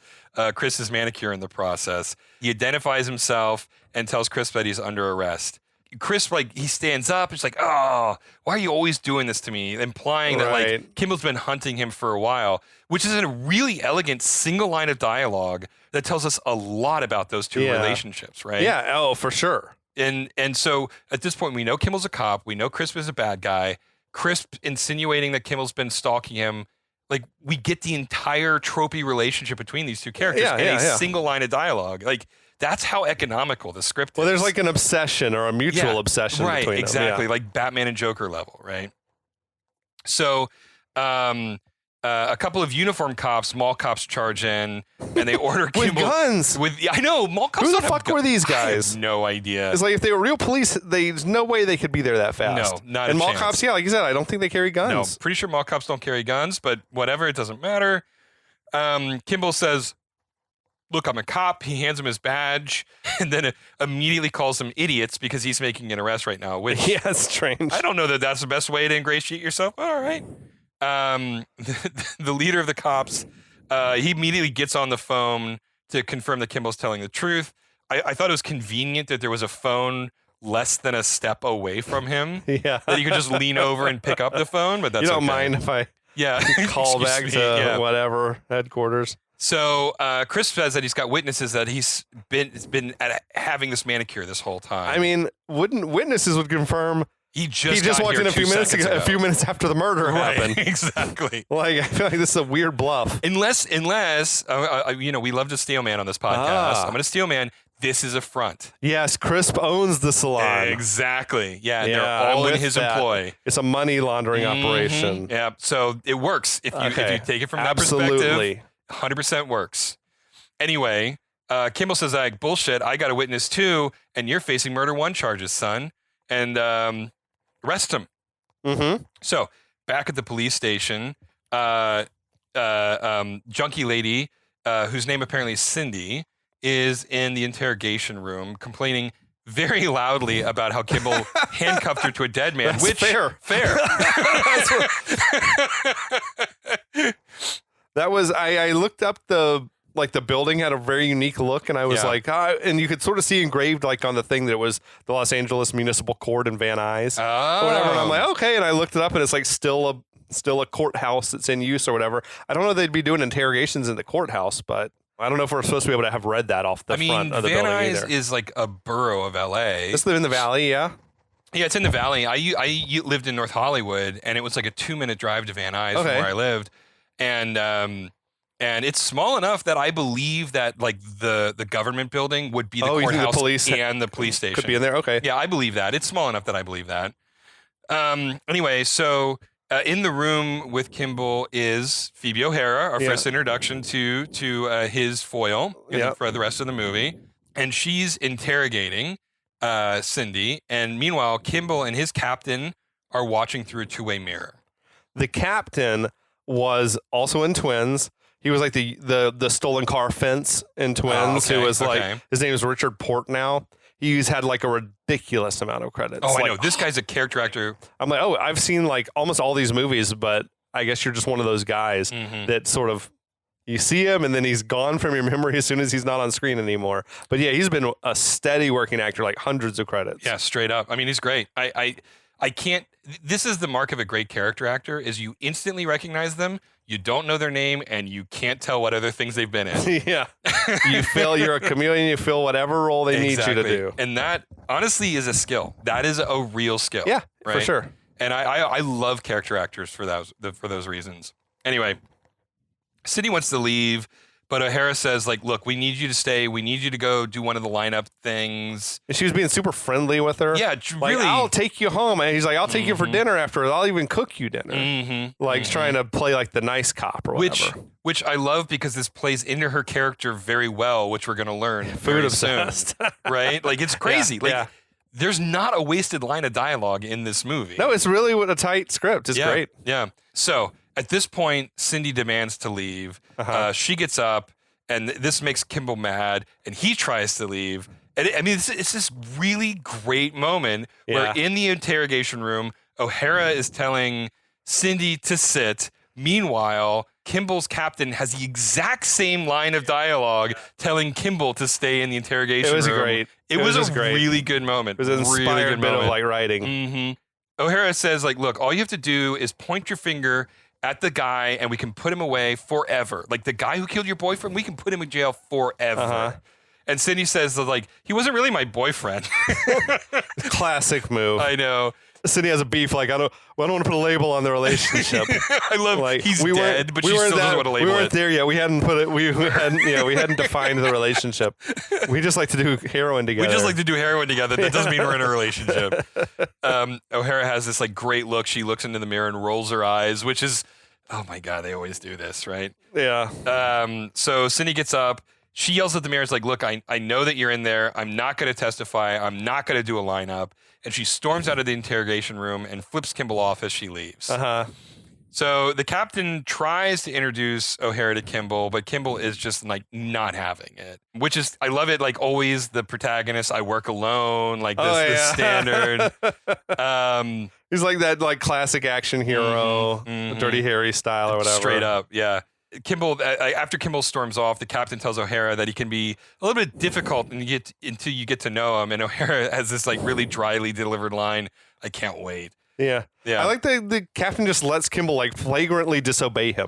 Chris's manicure in the process. He identifies himself and tells Chris that he's under arrest. Chris, like, he stands up. It's like, "Oh, why are you always doing this to me?" Implying that, like, Kimball's been hunting him for a while, which is a really elegant single line of dialogue that tells us a lot about those two relationships, right? Yeah, oh, for sure. And so at this point, we know Kimball's a cop. We know Crisp is a bad guy. Crisp insinuating that Kimball's been stalking him. Like, we get the entire tropey relationship between these two characters in a single line of dialogue. Like, that's how economical the script is. Well, there's like an obsession or a mutual obsession between them. Right, exactly. Like Batman and Joker level, right? So a couple of uniformed cops, mall cops, charge in, and they order Kimball with guns. I know, mall cops. Who the fuck were these guys? I have no idea. It's like if they were real police, there's no way they could be there that fast. No, not and a mall chance. cops, like you said, I don't think they carry guns. No, pretty sure mall cops don't carry guns, but whatever, it doesn't matter. Kimball says, look, I'm a cop. He hands him his badge and then immediately calls them idiots because he's making an arrest right now, which Yeah, it's strange. I don't know that that's the best way to ingratiate yourself. All right. The leader of the cops, he immediately gets on the phone to confirm that Kimball's telling the truth. I thought it was convenient that there was a phone less than a step away from him. Yeah. That you could just lean over and pick up the phone, but that's You don't okay. mind if I call Excuse back me, to yeah. whatever headquarters? So Chris says that he's got witnesses that he's been having this manicure this whole time. I mean, witnesses would confirm he he just just got walked here in a few 2 minutes seconds ago, a ago. few minutes after the murder Right, happened. exactly. Like, I feel like this is a weird bluff. Unless we love to steal man on this podcast. Ah. I'm going to steal man. This is a front. Yes, Crisp owns the salon. Exactly. Yeah, and Yeah, they're I'm all in with his that. employ. It's a money laundering operation. Yeah, so it works if you take it from that Absolutely. perspective. 100% works. Anyway, Kimball says, like, bullshit, I got a witness too, and you're facing murder 1 charges, son. And arrest him. Mm-hmm. So back at the police station, junkie lady, whose name apparently is Cindy, is in the interrogation room complaining very loudly about how Kimball handcuffed her to a dead man. That's which fair. Fair. That was I looked up the building had a very unique look, and I was Yeah. like, and you could sort of see engraved like on the thing that it was the Los Angeles Municipal Court in Van Nuys or whatever. And I'm like, okay, and I looked it up, and it's like still a courthouse that's in use or whatever. I don't know if they'd be doing interrogations in the courthouse, but I don't know if we're supposed to be able to have read that off the front of the Van building Nuys either. is like a borough of LA. It's in the valley, yeah. Yeah, it's in the valley. I lived in North Hollywood, and it was like a 2-minute drive to Van Nuys from Okay. where I lived, and it's small enough that I believe that like the government building would be the Oh, you think the courthouse police and the police station. Could be in there. Okay. Yeah, I believe that. It's small enough that I believe that. Anyway, so in the room with Kimball is Phoebe O'Hara, our Yeah. first introduction to his foil Yep. for the rest of the movie, and she's interrogating Cindy, and meanwhile, Kimball and his captain are watching through a 2-way mirror. The captain was also in Twins. He was like the stolen car fence in Twins. okay, Who was okay. like his name is Richard Portnow. He's had like a ridiculous amount of credits. Oh, I Like, know. This guy's a character actor. I'm like, oh, I've seen like almost all these movies, but I guess you're just one of those guys Mhm. that sort of you see him and then he's gone from your memory as soon as he's not on screen anymore. But yeah, he's been a steady working actor, like hundreds of credits. Yeah, straight up. I mean, he's great. I can't. This is the mark of a great character actor: is you instantly recognize them, you don't know their name, and you can't tell what other things they've been in. Yeah. You're a chameleon, you fill whatever role they need you to do. And that honestly is a skill. That is a real skill. Yeah, for right? sure. And I love character actors for those reasons. Anyway, Cindy wants to leave, but O'Hara says, like, look, we need you to stay. We need you to go do one of the lineup things. And she was being super friendly with her. Yeah, Like, really. I'll take you home. And he's like, I'll take you for dinner after. I'll even cook you dinner. Mm-hmm. Like trying to play like the nice cop or whatever. Which I love because this plays into her character very well, which we're going to learn Food very obsessed. soon, right? Like it's crazy. Like yeah. there's not a wasted line of dialogue in this movie. No, it's really a tight script. It's yeah, great. Yeah. So at this point, Cindy demands to leave. She gets up, and this makes Kimball mad, and he tries to leave. And I mean, it's this really great moment where Yeah. in the interrogation room, O'Hara is telling Cindy to sit. Meanwhile, Kimball's captain has the exact same line of dialogue telling Kimball to stay in the interrogation room. It was great. It was a great. really good moment. It was an really inspired good bit moment. of like writing. Mm-hmm. O'Hara says, like, look, all you have to do is point your finger at the guy and we can put him away forever. Like the guy who killed your boyfriend, we can put him in jail forever. And Cindy says, like, he wasn't really my boyfriend. Classic move. I know. Cindy has a beef. Like I don't want to put a label on the relationship. I love Like he's we dead, but we she weren't still doesn't want to label We weren't it. there yet. We hadn't put it. We hadn't defined the relationship. We just like to do heroin together. We just like to do heroin together. That doesn't mean we're in a relationship. O'Hara has this like great look. She looks into the mirror and rolls her eyes, which is, oh my God, they always do this, right? Yeah. So Cindy gets up. She yells at the mirror. It's like, look, I know that you're in there. I'm not going to testify. I'm not going to do a lineup. And she storms out of the interrogation room and flips Kimball off as she leaves. So the captain tries to introduce O'Hara to Kimball, but Kimball is just like not having it, which is, I love it. Like always the protagonist, I work alone, like this standard. He's like that like classic action hero, Dirty Harry style or whatever. Straight up. Yeah. Kimball, after Kimball storms off, the captain tells O'Hara that he can be a little bit difficult until you get to know him. And O'Hara has this like really dryly delivered line, I can't wait. Yeah. I like the captain just lets Kimball like flagrantly disobey him.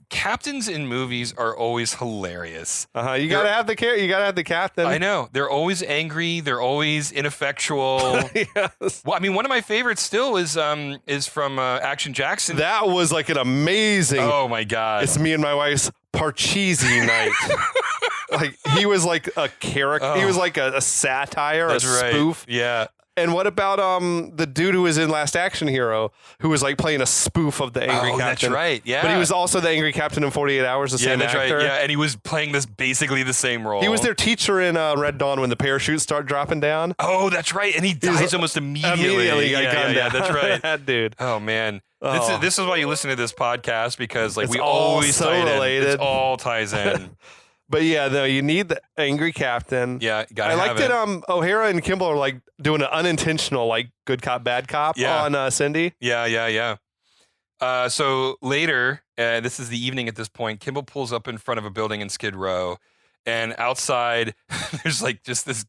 Captains in movies are always hilarious. You gotta have the captain. I know. They're always angry. They're always ineffectual. Yes. Well, I mean, one of my favorites still is from Action Jackson. That was like an amazing. Oh my God. It's me and my wife's Parcheesi night. Like he was like a character. He was like a satire, That's a right. spoof. Yeah. And what about the dude who was in Last Action Hero, who was like playing a spoof of the angry captain? That's right. Yeah. But he was also the angry captain in 48 Hours. The same that's actor. right. Yeah, and he was playing this basically the same role. He was their teacher in Red Dawn when the parachutes start dropping down. Oh, that's right. And he dies almost immediately. Yeah, that's right. That dude. Oh man. This is why you listen to this podcast, because like It's we all always so tie it in. related. It all ties in. But yeah, no, you need the angry captain. Yeah, gotta I have like that it. O'Hara and Kimball are like doing an unintentional like good cop bad cop on Cindy. Yeah. So later, this is the evening at this point, Kimball pulls up in front of a building in Skid Row, and outside there's like just this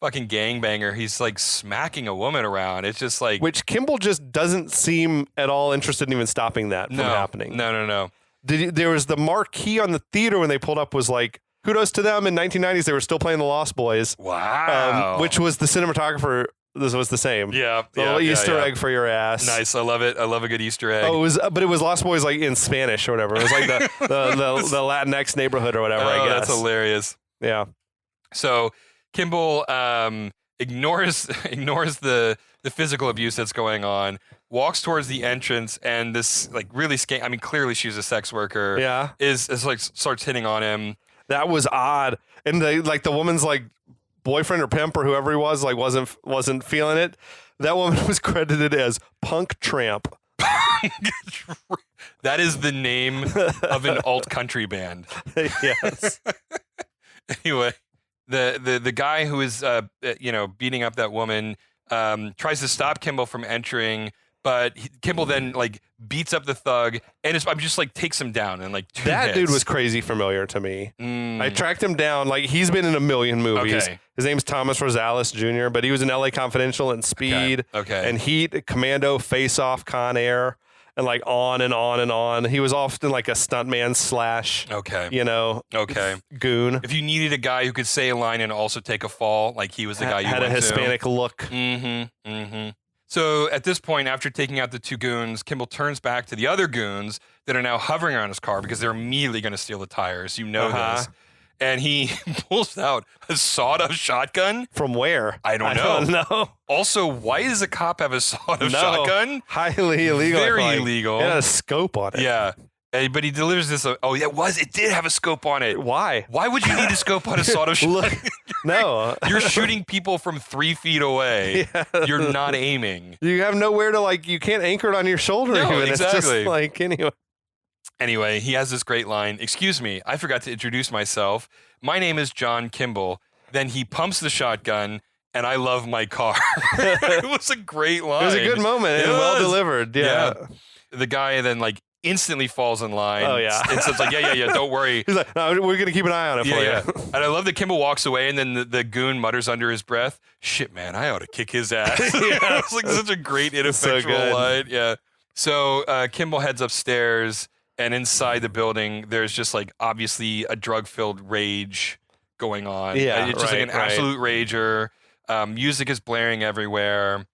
fucking gangbanger. He's like smacking a woman around. It's just like, Which Kimball just doesn't seem at all interested in even stopping that from happening. No. There was the marquee on the theater when they pulled up was like, kudos to them in 1990s. They were still playing the Lost Boys. Wow. Which was the cinematographer. This was the same. Yeah. The little Easter egg for your ass. Nice. I love it. I love a good Easter egg. Oh, it was Lost Boys like in Spanish or whatever. It was like the Latinx neighborhood or whatever, I guess. That's hilarious. Yeah. So Kimball ignores the physical abuse that's going on, walks towards the entrance, and this like really clearly she's a sex worker. Yeah. Is like starts hitting on him. That was odd. And the woman's like boyfriend or pimp or whoever he was like wasn't feeling it. That woman was credited as Punk Tramp. That is the name of an alt country band. Yes. Anyway, the guy who is beating up that woman tries to stop Kimball from entering, but Kimball then like beats up the thug and just like takes him down and like two that hits. dude was crazy familiar to me. I tracked him down. Like he's been in a million movies. Okay. His name's Thomas Rosales Jr., but he was in LA Confidential and Speed Okay. and Heat, Commando, Face Off, Con Air, and like on and on and on. He was often like a stuntman / Okay. goon. If you needed a guy who could say a line and also take a fall, like he was the guy you had went a Hispanic look. Mm-hmm. So at this point, after taking out the two goons, Kimball turns back to the other goons that are now hovering around his car because they're immediately going to steal the tires. You know this. And he pulls out a sawed-off shotgun. From where? I don't know. Also, why does a cop have a sawed-off shotgun? Highly illegal. Very illegal. It had a scope on it. Yeah. But he delivers this. It did have a scope on it. Why? Why would you need a scope on a sawed-off shotgun? No. You're shooting people from 3 feet away. Yeah. You're not aiming. You have nowhere to you can't anchor it on your shoulder. No, even. exactly. It's just like, anyway. Anyway, he has this great line. Excuse me, I forgot to introduce myself. My name is John Kimball. Then he pumps the shotgun, and I love my car. It was a great line. It was a good moment and well delivered. Yeah. The guy then instantly falls in line. Oh, yeah. It's like, yeah, don't worry. He's like, no, we're going to keep an eye on it for you. And I love that Kimball walks away, and then the goon mutters under his breath, shit, man, I ought to kick his ass. It's like such a great, ineffectual line. Yeah. So Kimball heads upstairs, and inside the building, there's just obviously a drug-filled rage going on. Yeah, it's just an absolute rager. Music is blaring everywhere.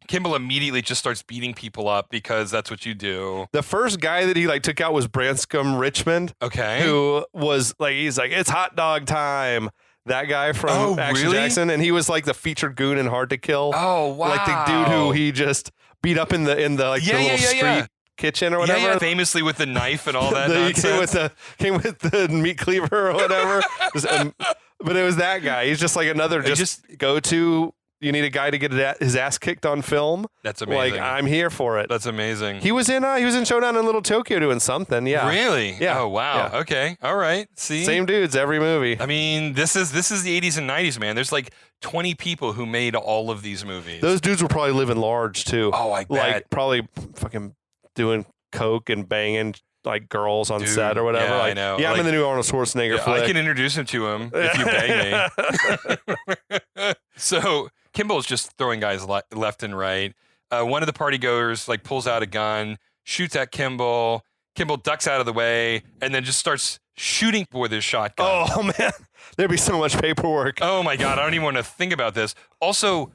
Kimball immediately just starts beating people up because that's what you do. The first guy that he took out was Branscombe Richmond. Okay. Who was he's like, it's hot dog time. That guy from Action Jackson, and he was the featured goon in Hard to Kill. Oh wow! The dude who he just beat up in the little street kitchen or whatever. Yeah, famously with the knife and all that nonsense. Came with the meat cleaver or whatever. But it was that guy. He's just another go-to, you need a guy to get his ass kicked on film. That's amazing. Like, I'm here for it. That's amazing. He was in Showdown in Little Tokyo doing something. Yeah. Really? Yeah. Oh wow. Yeah. Okay. All right. See. Same dudes every movie. I mean, this is the 80s and 90s, man. There's like 20 people who made all of these movies. Those dudes were probably living large too. Oh, I bet. Like probably fucking doing coke and banging like girls on Dude, set or whatever. yeah, like, I know. Yeah, I'm Like- in the new Arnold Schwarzenegger Yeah, flick. I can introduce him to him if you bang me. So Kimball's just throwing guys left and right. One of the party goers like pulls out a gun, shoots at Kimball. Kimball ducks out of the way and then just starts shooting with his shotgun. Oh man, there'd be so much paperwork. Oh my God, I don't even want to think about this. Also,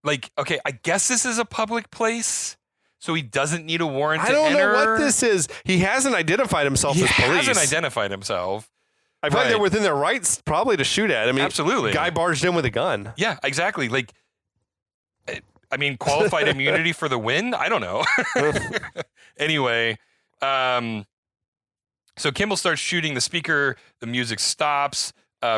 like, okay, I guess this is a public place, so he doesn't need a warrant I to don't enter. know what this is. He hasn't identified himself He as police. hasn't identified himself. I feel like they're Right. within their rights probably to shoot at. I mean, Absolutely. guy barged in with a gun. Yeah, exactly. Like, I mean, qualified immunity for the win? I don't know. Anyway, so Kimball starts shooting the speaker. The music stops.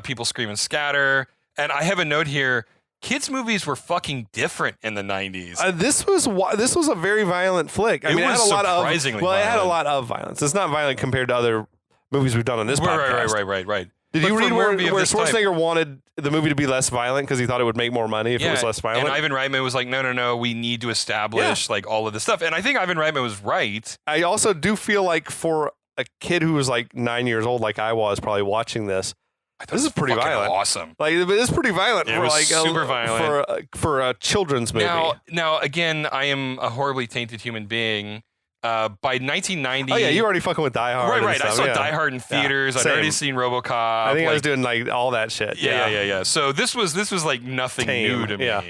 People scream and scatter. And I have a note here. Kids' movies were fucking different in the 90s. This was a very violent flick. I It mean, it had was a lot of surprisingly it had a violent. lot of violence. It's not violent compared to other movies we've done on this podcast. Right. Did But you for read a where movie of this type- Schwarzenegger wanted the movie to be less violent because he thought it would make more money if it was less violent? And Ivan Reitman was like, no, we need to establish like all of this stuff. And I think Ivan Reitman was right. I also do feel like for a kid who was like 9 years old, like I was, probably watching this, I thought This it is was pretty fucking violent. Awesome. like it's pretty violent It for was like super violent. for a children's movie. Now, again, I am a horribly tainted human being. By 1990, oh yeah, you already fucking with Die Hard. and right. I stuff, saw yeah. Die Hard in theaters. I'd same. already seen RoboCop. I think I was like- doing like all that shit. Yeah. So this was like nothing Tame, new to me, yeah.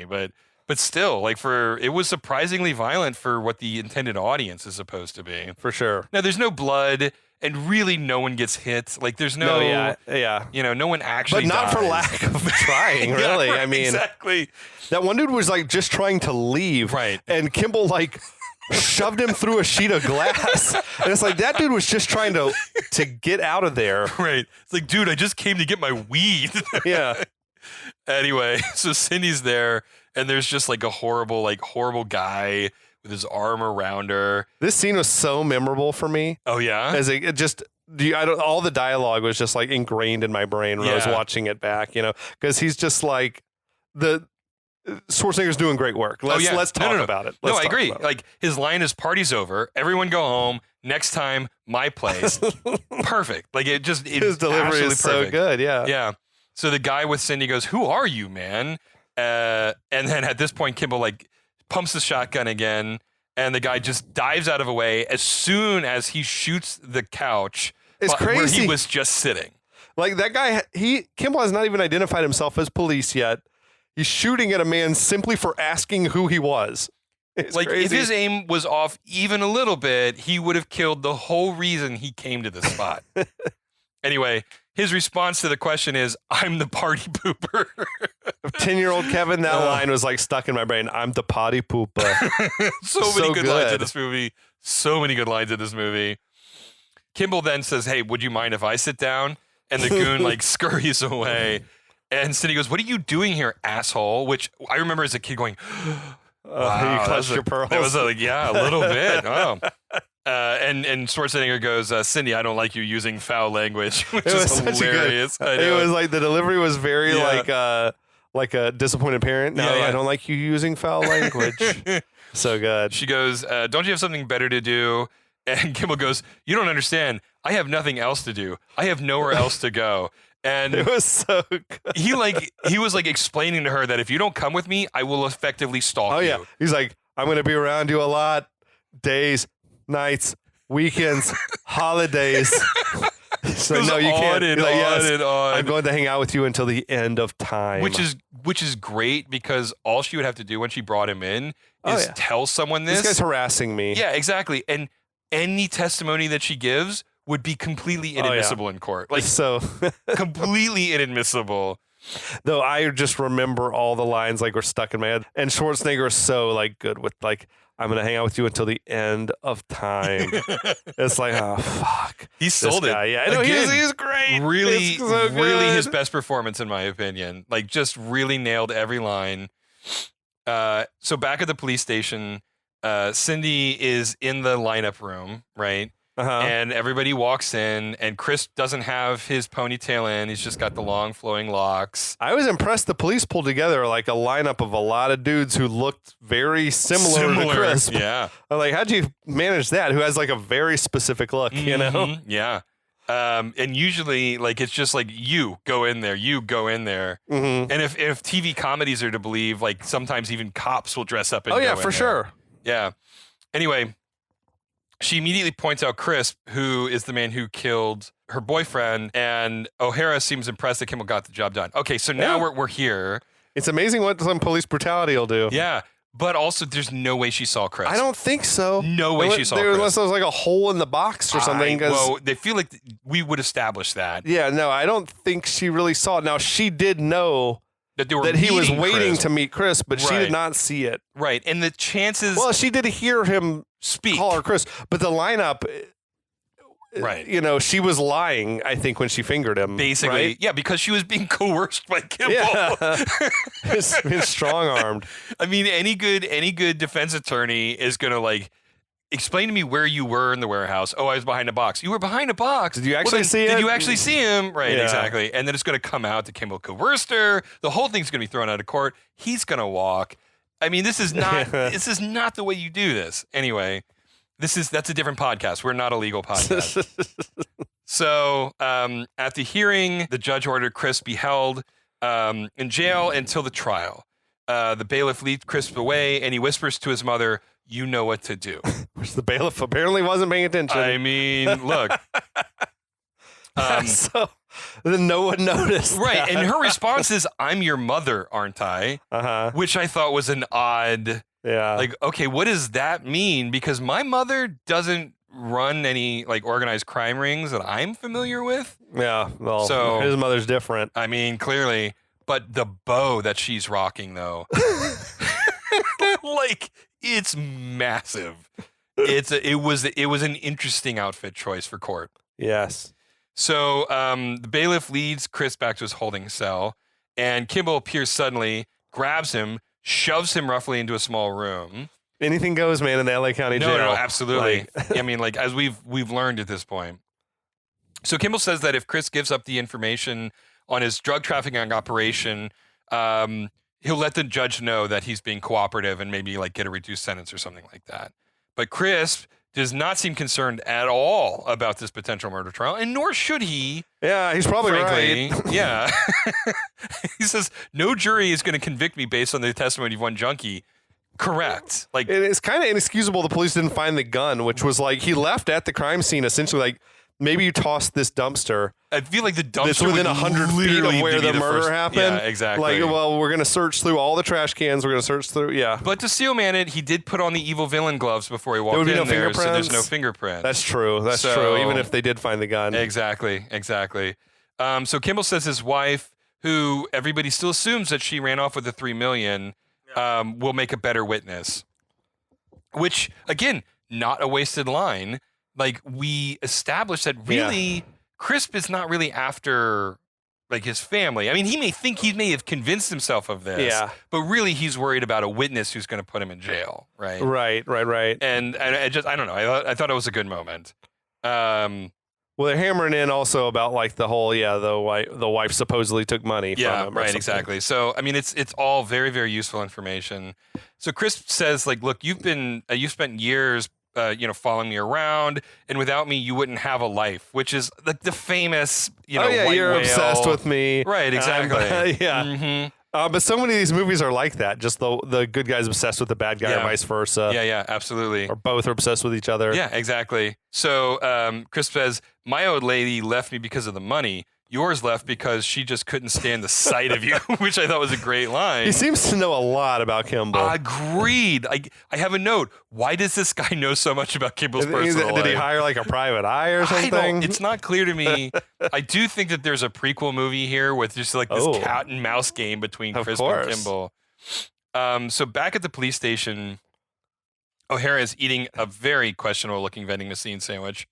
but still, like it was surprisingly violent for what the intended audience is supposed to be. for sure. Now, there's no blood, and really, no one gets hit. Like, there's no, yeah. no one actually. But not for dies. lack of trying, Yeah, really. right, I mean, exactly. that one dude was like just trying to leave, Right. And Kimball like shoved him through a sheet of glass, and it's like that dude was just trying to get out of there. Right. It's like, dude, I just came to get my weed. Yeah. Anyway, so Cindy's there, and there's just like a horrible guy with his arm around her. This scene was so memorable for me. Oh yeah. As it just all the dialogue was just like ingrained in my brain when I was Yeah. watching it back, because he's just like Schwarzenegger's doing great work. Let's talk No. about it. No, Let's I talk agree. about it. Like his line is "Party's over. Everyone go home. Next time, my place." Perfect. Like it His delivery absolutely is so perfect. good. Yeah. Yeah. So the guy with Cindy goes, "Who are you, man?" And then at this point, Kimball like pumps the shotgun again, and the guy just dives out of the way as soon as he shoots the couch. It's where crazy. he was just sitting. Like that guy, Kimball has not even identified himself as police yet. He's shooting at a man simply for asking who he was. It's Like crazy. if his aim was off even a little bit, he would have killed the whole reason he came to the spot. Anyway, his response to the question is, "I'm the party pooper." 10-year-old Kevin, that line was like stuck in my brain. I'm the potty pooper. So many So good lines in good. this movie. So many good lines in this movie. Kimball then says, "Hey, would you mind if I sit down?" And the goon like scurries away. And Cindy goes, "What are you doing here, asshole?" Which I remember as a kid going, "Wow, you that clutched was your pearls. That was a little bit. Oh. And Schwarzenegger goes, "Cindy, I don't like you using foul language," which It was is such hilarious. a good. It was like the delivery was very Yeah. like a disappointed parent. No, Yeah, yeah. I don't like you using foul language. So good. She goes, "Don't you have something better to do?" And Kimball goes, "You don't understand. I have nothing else to do. I have nowhere else to go." And It was so good. he was like explaining to her that if you don't come with me, I will effectively stalk Oh you. yeah. He's like, I'm gonna be around you a lot. Days, nights, weekends, holidays. So Goes no, you on can't. and He's like, on "Yes, and on. I'm going to hang out with you until the end of time. Which is great because all she would have to do when she brought him in Oh, is yeah. tell someone this this. guy's harassing me. Yeah, exactly. And any testimony that she gives would be completely Oh, yeah. inadmissible in court. Like So completely inadmissible. though I just remember all the lines like were stuck in my head. And Schwarzenegger is so like good with like, I'm gonna hang out with you until the end of time. It's like, oh fuck. He This sold guy, it. yeah. I know Again, he's great. Really, It's so really his good. best performance in my opinion. Like just really nailed every line. So back at the police station, Cindy is in the lineup room, right? And everybody walks in, and Chris doesn't have his ponytail in. He's just got the long flowing locks. I was impressed the police pulled together like a lineup of a lot of dudes who looked very similar to Chris. Yeah. I'm like, how'd you manage that? Who has like a very specific look, you know? Yeah. And usually, like, it's just like, you go in there. And if TV comedies are to believe, like, sometimes even cops will dress up and Oh, yeah, go in for there. sure. Yeah. Anyway, she immediately points out Chris, who is the man who killed her boyfriend, and O'Hara seems impressed that Kimball got the job done. Okay, so now we're here. It's amazing what some police brutality will do. Yeah, but also there's no way she saw Chris. I don't think so. No way she saw Chris. Unless there was like a hole in the box or something. Well, they feel like we would establish that. Yeah, no, I don't think she really saw it. Now, she did know that he was waiting Chris. to meet Chris, but she did not see it. Right, and the chances... Well, she did hear him call her Chris, but the lineup... Right. You know, she was lying, I think, when she fingered him. Basically, right? Yeah, because she was being coerced by Kimball. Yeah. Being strong-armed. I mean, any good defense attorney is going to, like, explain to me where you were in the warehouse. Oh, I was behind a box. You were behind a box. Did you actually see it? Did you actually see him? Right, Yeah. exactly. And then it's going to come out that Kimball coerced her. The whole thing's going to be thrown out of court. He's going to walk. I mean, this is not the way you do this. Anyway, that's a different podcast. We're not a legal podcast. So at the hearing, the judge ordered Chris be held in jail until the trial. The bailiff leads Chris away, and he whispers to his mother, "You know what to do." Which the bailiff apparently wasn't paying attention. I mean, look. So then no one noticed. Right, that. and her response is, "I'm your mother, aren't I?" Which I thought was an odd... Yeah. Like, okay, what does that mean? Because my mother doesn't run any, like, organized crime rings that I'm familiar with. Yeah, well, So- his mother's different. I mean, clearly. But the bow that she's rocking, though, like, it's massive. It was an interesting outfit choice for court. Yes. So the bailiff leads Chris back to his holding cell, and Kimball appears suddenly, grabs him, shoves him roughly into a small room. Anything goes, man, in the LA County jail. No, absolutely. I mean, like, as we've learned at this point. So Kimball says that if Chris gives up the information on his drug trafficking operation, he'll let the judge know that he's being cooperative and maybe, like, get a reduced sentence or something like that. But Chris does not seem concerned at all about this potential murder trial, and nor should he. Yeah, he's probably frankly. right. Yeah. He says, no jury is going to convict me based on the testimony of one junkie. Correct. Like, It's kind of inexcusable the police didn't find the gun, which was like he left at the crime scene essentially like, maybe you tossed this dumpster. I feel like the dumpster That's within would 100 feet literally of where be the murder first- happened. Yeah, exactly. Like, well, we're going to search through all the trash cans. We're going to search through, yeah. But to steel man it, he did put on the evil villain gloves before he walked would be in no there, so there's fingerprints? no fingerprint. That's true. That's So- true, even if they did find the gun. Exactly. So Kimball says his wife, who everybody still assumes that she ran off with the $3 million, will make a better witness. Which, again, not a wasted line. Like, we established that really Crisp is not really after, like, his family. I mean, he may have convinced himself of this. Yeah. But really, he's worried about a witness who's going to put him in jail, right? Right. And I don't know. I thought it was a good moment. Well, they're hammering in also about like the whole, the wife supposedly took money from him. or Right, something. exactly. So, I mean, it's all very, very useful information. So Chris says, like, look, you've spent years, following me around, and without me, you wouldn't have a life, which is like the famous, white you're whale. obsessed with me. Right, exactly. Yeah. Mm-hmm. But so many of these movies are like that. Just the good guy's obsessed with the bad guy, or vice versa. Yeah, absolutely. Or both are obsessed with each other. Yeah, exactly. So Chris says, my old lady left me because of the money. Yours left because she just couldn't stand the sight of you, which I thought was a great line. He seems to know a lot about Kimball. Agreed. I have a note. Why does this guy know so much about Kimball's personal life? Did he hire like a private eye or something? It's not clear to me. I do think that there's a prequel movie here with just like this cat and mouse game between Chris and Kimball. So back at the police station, O'Hara is eating a very questionable looking vending machine sandwich.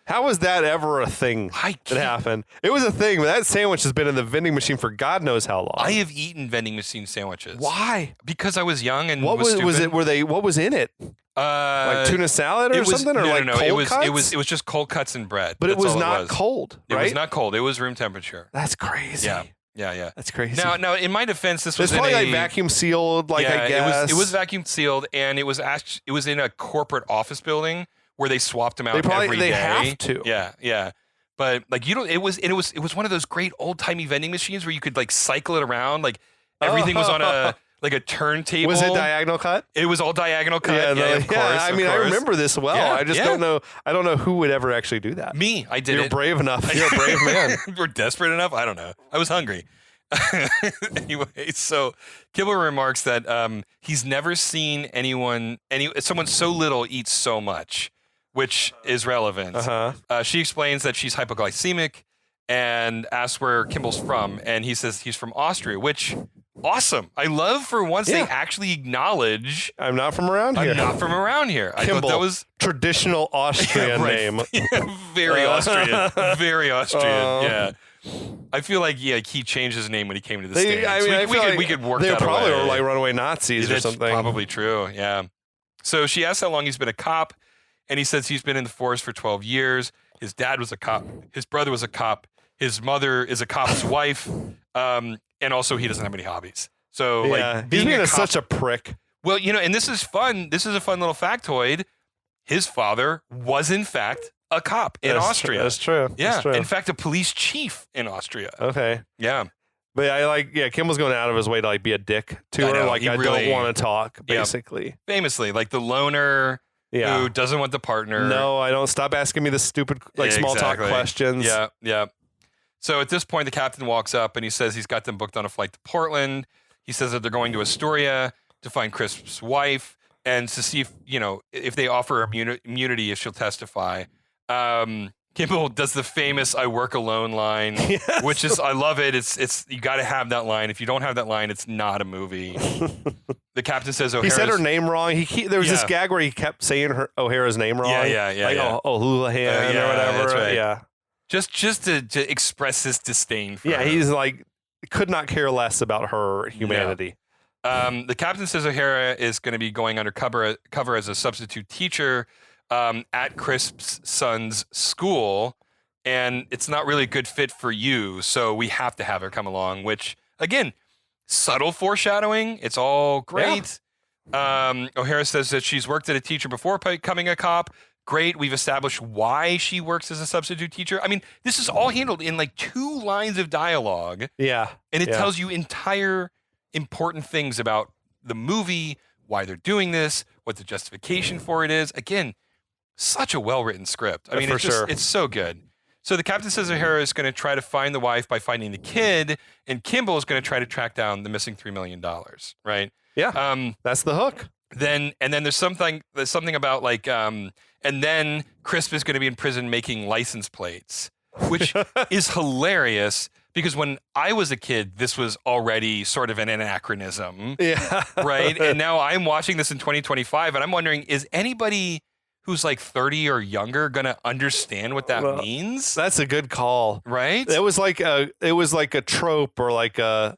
How was that ever a thing that happened? It was a thing, but that sandwich has been in the vending machine for God knows how long. I have eaten vending machine sandwiches. Why? Because I was young and what was stupid. it? What was in it? Like tuna salad or something, or like cold cuts? It was just cold cuts and bread. But That's it was all not cold, right? It was not cold. It was room temperature. That's crazy. Yeah. That's crazy. Now, in my defense, this was it's probably like vacuum sealed. Like I guess it was vacuum sealed, and it was in a corporate office building where they swapped them out every day. They have to. Yeah. But like you don't. It was one of those great old timey vending machines where you could like cycle it around. Like everything was on a turntable. Was it diagonal cut? It was all diagonal cut. Yeah, of course. I mean, I remember this well. Yeah, I just don't know. I don't know who would ever actually do that. Me, I did You're it. brave enough. You're a brave man. We're desperate enough. I don't know. I was hungry. Anyway, so Kimball remarks that he's never seen someone so little eat so much, which is relevant. She explains that she's hypoglycemic and asks where Kimball's from, and he says he's from Austria, which awesome. I love for once they actually acknowledge I'm not from around here. I'm not from around here. Kimball, I thought that was traditional Austrian name. Very Austrian. Very Austrian. Yeah. I feel like he changed his name when he came to the States. I mean, we could work they that probably away. were like runaway Nazis or something. Probably true. Yeah. So she asks how long he's been a cop, and he says he's been in the force for 12 years. His dad was a cop. His brother was a cop. His mother is a cop's wife. And also he doesn't have any hobbies. So like he's being such a prick. Well, and this is fun. This is a fun little factoid. His father was in fact a cop in Austria. That's true. Yeah. That's true. In fact, a police chief in Austria. Okay. Yeah. But Kimball's going out of his way to be a dick to her. Like, I don't want to talk, basically. Famously, like the loner who doesn't want the partner. No, I don't. Stop asking me the stupid small talk questions. Yeah. So at this point, the captain walks up and he says he's got them booked on a flight to Portland. He says that they're going to Astoria to find Crisp's wife and to see if they offer her immunity, if she'll testify. Kimball does the famous "I work alone" line, which is I love it. It's you got to have that line. If you don't have that line, it's not a movie. The captain says O'Hara's, he said her name wrong. There was this gag where he kept saying O'Hara's name wrong. Yeah. Houlihan or whatever. That's right. Yeah. Just to express his disdain for her. He's like could not care less about her humanity. The captain says O'Hara is going to be going undercover as a substitute teacher at Crisp's son's school, and it's not really a good fit for you, so we have to have her come along, which, again, subtle foreshadowing. It's all great. Yeah. O'Hara says that she's worked as a teacher before becoming a cop. Great. We've established why she works as a substitute teacher. I mean, this is all handled in like 2 lines of dialogue. Yeah. And it tells you entire important things about the movie, why they're doing this, what the justification for it is. Again, such a well-written script. I mean, it's so good. So the captain says O'Hara is going to try to find the wife by finding the kid, and Kimball is going to try to track down the missing $3 million, right? Yeah. That's the hook. Then there's something about like, and then Crisp is going to be in prison making license plates, which is hilarious because when I was a kid, this was already sort of an anachronism. Yeah. Right. And now I'm watching this in 2025 and I'm wondering, is anybody who's like 30 or younger going to understand what that means? That's a good call. Right. It was like a trope or like a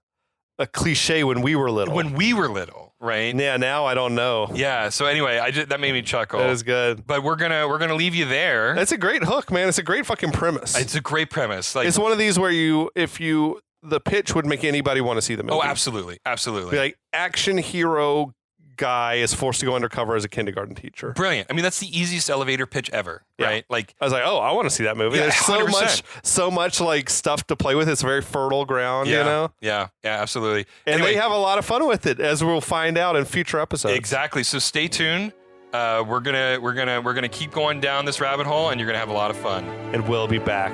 cliche when we were little. Right. Yeah. Now I don't know. Yeah. So anyway, that made me chuckle. That is good. But we're gonna leave you there. That's a great hook, man. It's a great fucking premise. It's a great premise. Like it's one of these where the pitch would make anybody want to see the movie. Oh, absolutely. Be like action hero guy is forced to go undercover as a kindergarten teacher. Brilliant. I mean, that's the easiest elevator pitch ever, right? Like I was like, oh, I want to see that movie. Yeah, There's so much like stuff to play with. It's very fertile ground, you know? Yeah, absolutely. And anyway, they have a lot of fun with it, as we'll find out in future episodes. Exactly. So stay tuned. We're gonna keep going down this rabbit hole, and you're gonna have a lot of fun. And we'll be back.